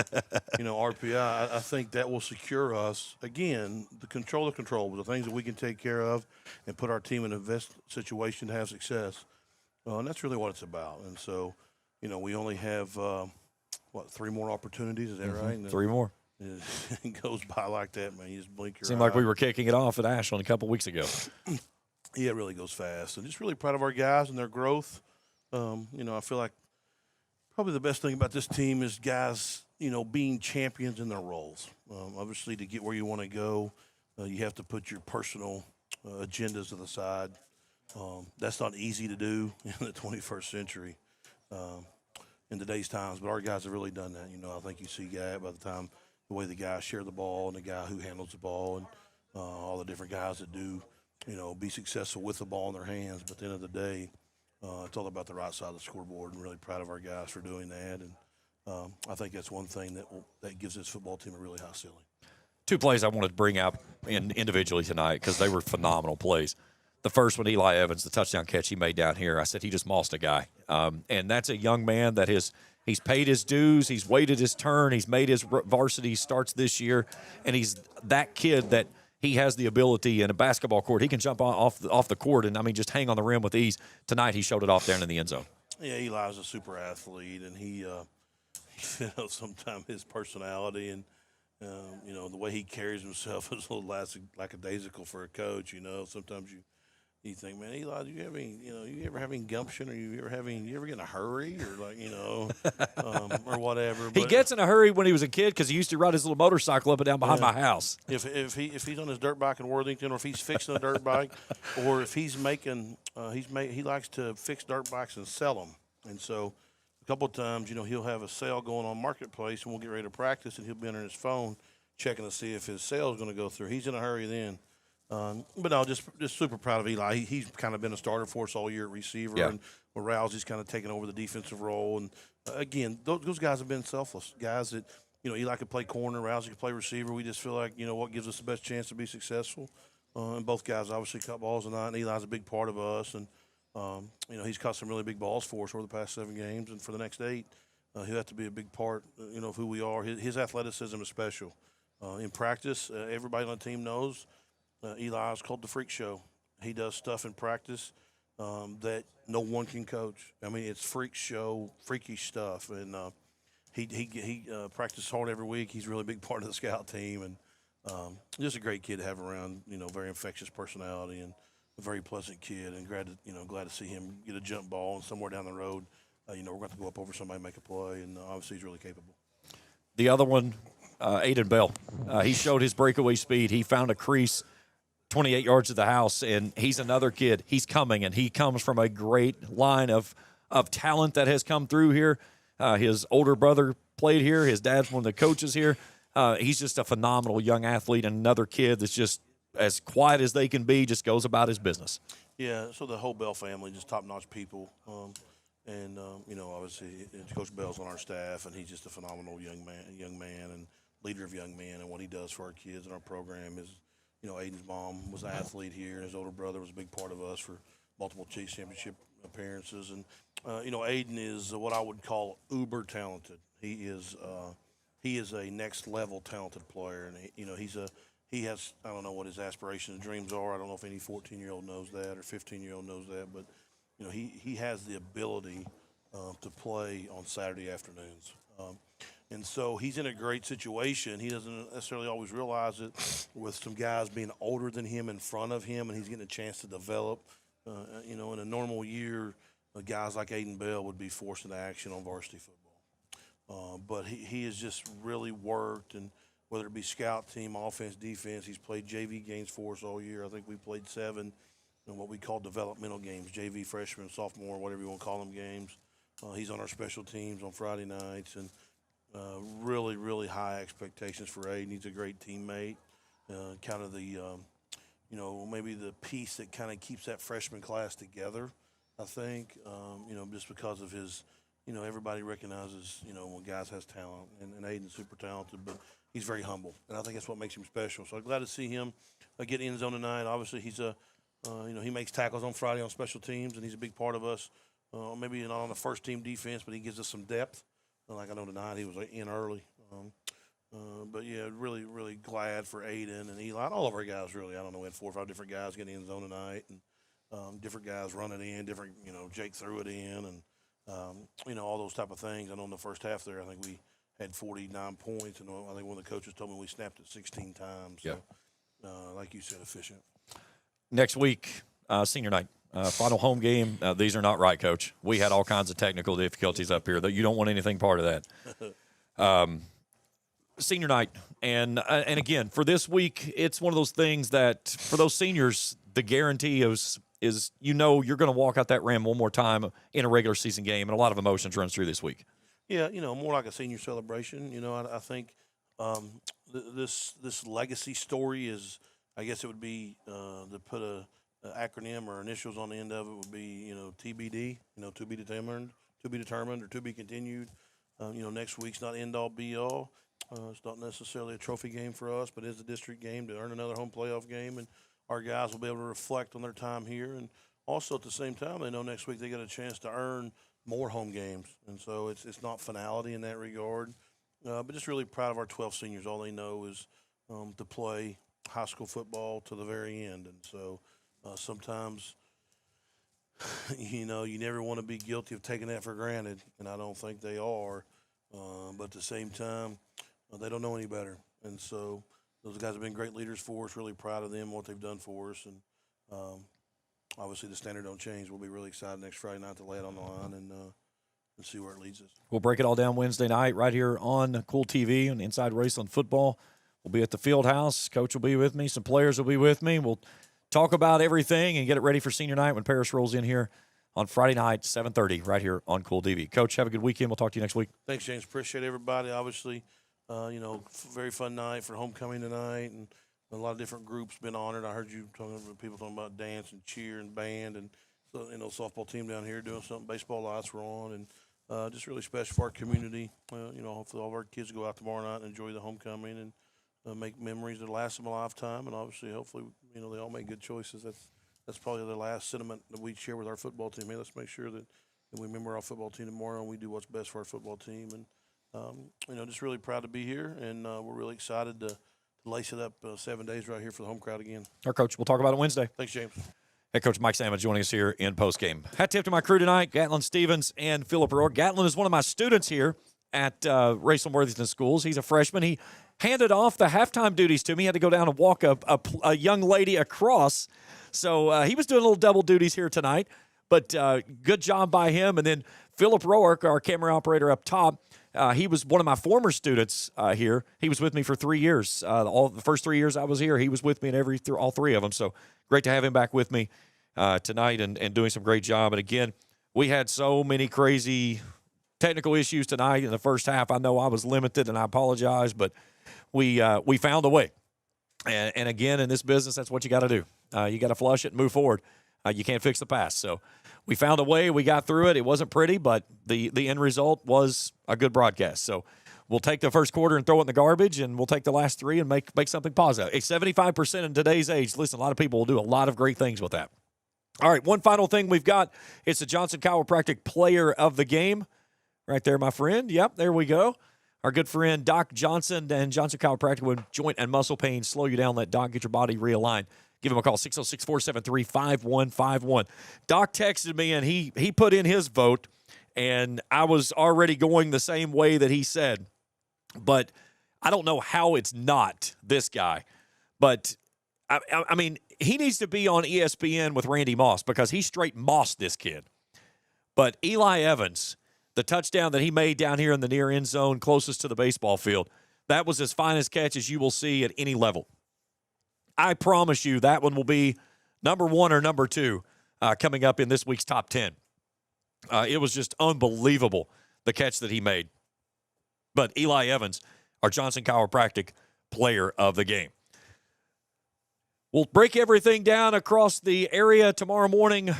RPI. I think that will secure us, again, the controllables, the things that we can take care of and put our team in a best situation to have success. And that's really what it's about. And so, we only have, 3 more opportunities. Is that right? 3 more. It goes by like that, man. You just blink your eye. Seemed like we were kicking it off at Ashland a couple weeks ago. Yeah, it really goes fast. And just really proud of our guys and their growth. I feel like probably the best thing about this team is guys, being champions in their roles. Obviously, to get where you want to go, you have to put your personal agendas to the side. That's not easy to do in the 21st century in today's times, but our guys have really done that. I think you see by the time the way the guys share the ball and the guy who handles the ball and all the different guys that do, be successful with the ball in their hands. But at the end of the day, it's all about the right side of the scoreboard, and really proud of our guys for doing that. And I think that's one thing that gives this football team a really high ceiling. 2 plays I wanted to bring out individually tonight because they were phenomenal plays. The first one, Eli Evans, the touchdown catch he made down here, I said he just mossed a guy. And that's a young man that he's paid his dues, he's waited his turn, he's made his varsity starts this year, and he's that kid that he has the ability in a basketball court. He can jump off the court and, just hang on the rim with ease. Tonight he showed it off down in the end zone. Yeah, Eli's a super athlete, and he sometimes his personality and, the way he carries himself is a little lackadaisical for a coach. Sometimes you think, man, Eli, do you have any, you ever have any gumption, or you ever get in a hurry, or or whatever. He gets in a hurry when he was a kid because he used to ride his little motorcycle up and down behind my house. If he's on his dirt bike in Worthington, or if he's fixing a dirt bike, or if he's making, he likes to fix dirt bikes and sell them. And so a couple of times, he'll have a sale going on Marketplace, and we'll get ready to practice, and he'll be on his phone checking to see if his sale is going to go through. He's in a hurry then. But no, just super proud of Eli. He's kind of been a starter for us all year at receiver, yeah. And Rousey's kind of taken over the defensive role. And again, those guys have been selfless guys that Eli could play corner, Rousey could play receiver. We just feel like what gives us the best chance to be successful. And both guys obviously caught balls tonight. And Eli's a big part of us, and he's caught some really big balls for us over the past 7 games, and for the next 8, he'll have to be a big part, of who we are. His athleticism is special. In practice, everybody on the team knows. Eli is called the freak show. He does stuff in practice that no one can coach. It's freak show, freakish stuff. And he practices hard every week. He's a really big part of the scout team. And Just a great kid to have around. Very infectious personality and a very pleasant kid, and glad to see him get a jump ball and somewhere down the road. We're going to go up over somebody and make a play, and obviously he's really capable. The other one, Aiden Bell. He showed his breakaway speed. He found a crease 28 yards to the house, and he's another kid. He's coming, and he comes from a great line of talent that has come through here. His older brother played here. His dad's one of the coaches here. He's just a phenomenal young athlete, and another kid that's just as quiet as they can be, just goes about his business. Yeah, so the whole Bell family, just top-notch people. Obviously, Coach Bell's on our staff, and he's just a phenomenal young man and leader of young men. And what he does for our kids and our program is, Aiden's mom was an athlete here, and his older brother was a big part of us for multiple Chase Championship appearances. And, Aiden is what I would call uber talented. He is a next-level talented player, and, he has, I don't know what his aspirations and dreams are. I don't know if any 14-year-old knows that or 15-year-old knows that, but, he has the ability to play on Saturday afternoons. And so he's in a great situation. He doesn't necessarily always realize it with some guys being older than him in front of him, and he's getting a chance to develop. In a normal year, guys like Aiden Bell would be forced into action on varsity football. But he has just really worked, and whether it be scout team, offense, defense, he's played JV games for us all year. I think we played 7 in what we call developmental games, JV, freshman, sophomore, whatever you want to call them games. He's on our special teams on Friday nights, and really, really high expectations for Aiden. He's a great teammate, kind of the, maybe the piece that kind of keeps that freshman class together, I think, just because of his, everybody recognizes, when guys has talent, and Aiden's super talented, but he's very humble, and I think that's what makes him special. So I'm glad to see him get in zone tonight. Obviously, he's he makes tackles on Friday on special teams, and he's a big part of us. Maybe not on the first team defense, but he gives us some depth. Like I know tonight, he was in early. But yeah, really, really glad for Aiden and Eli. All of our guys, really. I don't know, we had 4 or 5 different guys getting in zone tonight, and different guys running in, different, Jake threw it in, and, all those type of things. I know in the first half there, I think we had 49 points, and I think one of the coaches told me we snapped it 16 times. So, like you said, efficient. Next week, senior night. Final home game. These are not right, Coach. We had all kinds of technical difficulties up here. That you don't want anything part of that. Senior night, and again for this week, it's one of those things that for those seniors, the guarantee is you're going to walk out that ramp one more time in a regular season game, and a lot of emotions runs through this week. Yeah, more like a senior celebration. I think this legacy story is. I guess it would be to put a acronym or initials on the end of it would be TBD, to be determined, or to be continued. Next week's not end all be all. It's not necessarily a trophy game for us, but it's a district game to earn another home playoff game, and our guys will be able to reflect on their time here. And also at the same time, they know next week they get a chance to earn more home games, and so it's not finality in that regard. But just really proud of our 12 seniors. All they know is to play high school football to the very end, and so sometimes you never want to be guilty of taking that for granted, and I don't think they are, but at the same time they don't know any better, and so those guys have been great leaders for us. Really proud of them, what they've done for us, and obviously the standard don't change. We'll be really excited next Friday night to lay it on the line and see where it leads us. We'll break it all down Wednesday night right here on Kool TV and Inside Raceland Football. We'll be at the field house. Coach will be with me. Some players will be with me. We'll talk about everything and get it ready for senior night when Paris rolls in here on Friday night, 7:30, right here on Kool TV. Coach, have a good weekend. We'll talk to you next week. Thanks, James. Appreciate everybody. Obviously, very fun night for homecoming tonight, and a lot of different groups been honored. I heard you people talking about dance and cheer and band, and softball team down here doing something. Baseball lights were on, and just really special for our community. Hopefully all of our kids go out tomorrow night and enjoy the homecoming and make memories that last them a lifetime, and obviously, hopefully, they all make good choices. That's probably the last sentiment that we share with our football team. Hey, let's make sure that we remember our football team tomorrow, and we do what's best for our football team. And just really proud to be here, and we're really excited to lace it up 7 days right here for the home crowd again. Our Coach, we'll talk about it Wednesday. Thanks, James. Head Coach Mike Salmon joining us here in postgame. Hat tip to my crew tonight, Gatlin Stevens and Philip Rohr. Gatlin is one of my students here at Raceland Worthington Schools. He's a freshman. He handed off the halftime duties to me. He had to go down and walk a young lady across. So he was doing a little double duties here tonight. But good job by him. And then Philip Roark, our camera operator up top, he was one of my former students here. He was with me for 3 years. All the first 3 years I was here, he was with me in all three of them. So great to have him back with me tonight and doing some great job. And again, we had so many crazy technical issues tonight in the first half. I know I was limited, and I apologize, but we found a way. And again, in this business, that's what you got to do. You got to flush it and move forward. You can't fix the past. So we found a way. We got through it. It wasn't pretty, but the end result was a good broadcast. So we'll take the first quarter and throw it in the garbage, and we'll take the last three and make something positive. 75% in today's age. Listen, a lot of people will do a lot of great things with that. All right, one final thing we've got. It's the Johnson Chiropractic Player of the Game. Right there, my friend. Yep, there we go. Our good friend Doc Johnson and Johnson Chiropractic with joint and muscle pain. Slow you down. Let Doc get your body realigned. Give him a call, 606-473-5151. Doc texted me, and he put in his vote, and I was already going the same way that he said. But I don't know how it's not this guy. But, I mean, he needs to be on ESPN with Randy Moss because he straight mossed this kid. But Eli Evans, the touchdown that he made down here in the near end zone closest to the baseball field, that was as fine a catch as you will see at any level. I promise you that one will be number 1 or number 2 coming up in this week's top 10. It was just unbelievable, the catch that he made. But Eli Evans, our Johnson Chiropractic Player of the Game. We'll break everything down across the area tomorrow morning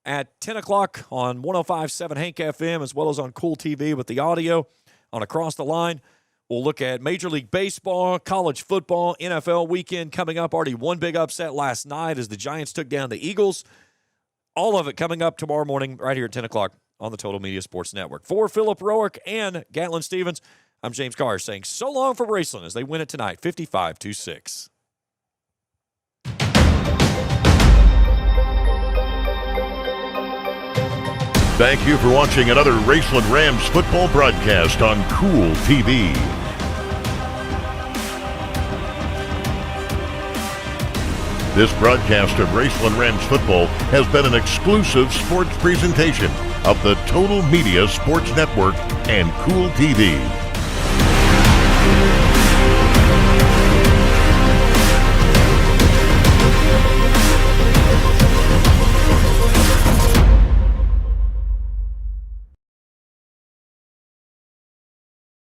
at 10 o'clock on 105.7 Hank FM, as well as on Kool TV with the audio on Across the Line. We'll look at Major League Baseball, college football, NFL weekend coming up. Already one big upset last night as the Giants took down the Eagles. All of it coming up tomorrow morning right here at 10 o'clock on the Total Media Sports Network. For Philip Roark and Gatlin Stevens, I'm James Carr saying so long for Raceland as they win it tonight, 55-6. Thank you for watching another Raceland Rams football broadcast on Kool TV. This broadcast of Raceland Rams football has been an exclusive sports presentation of the Total Media Sports Network and Kool TV.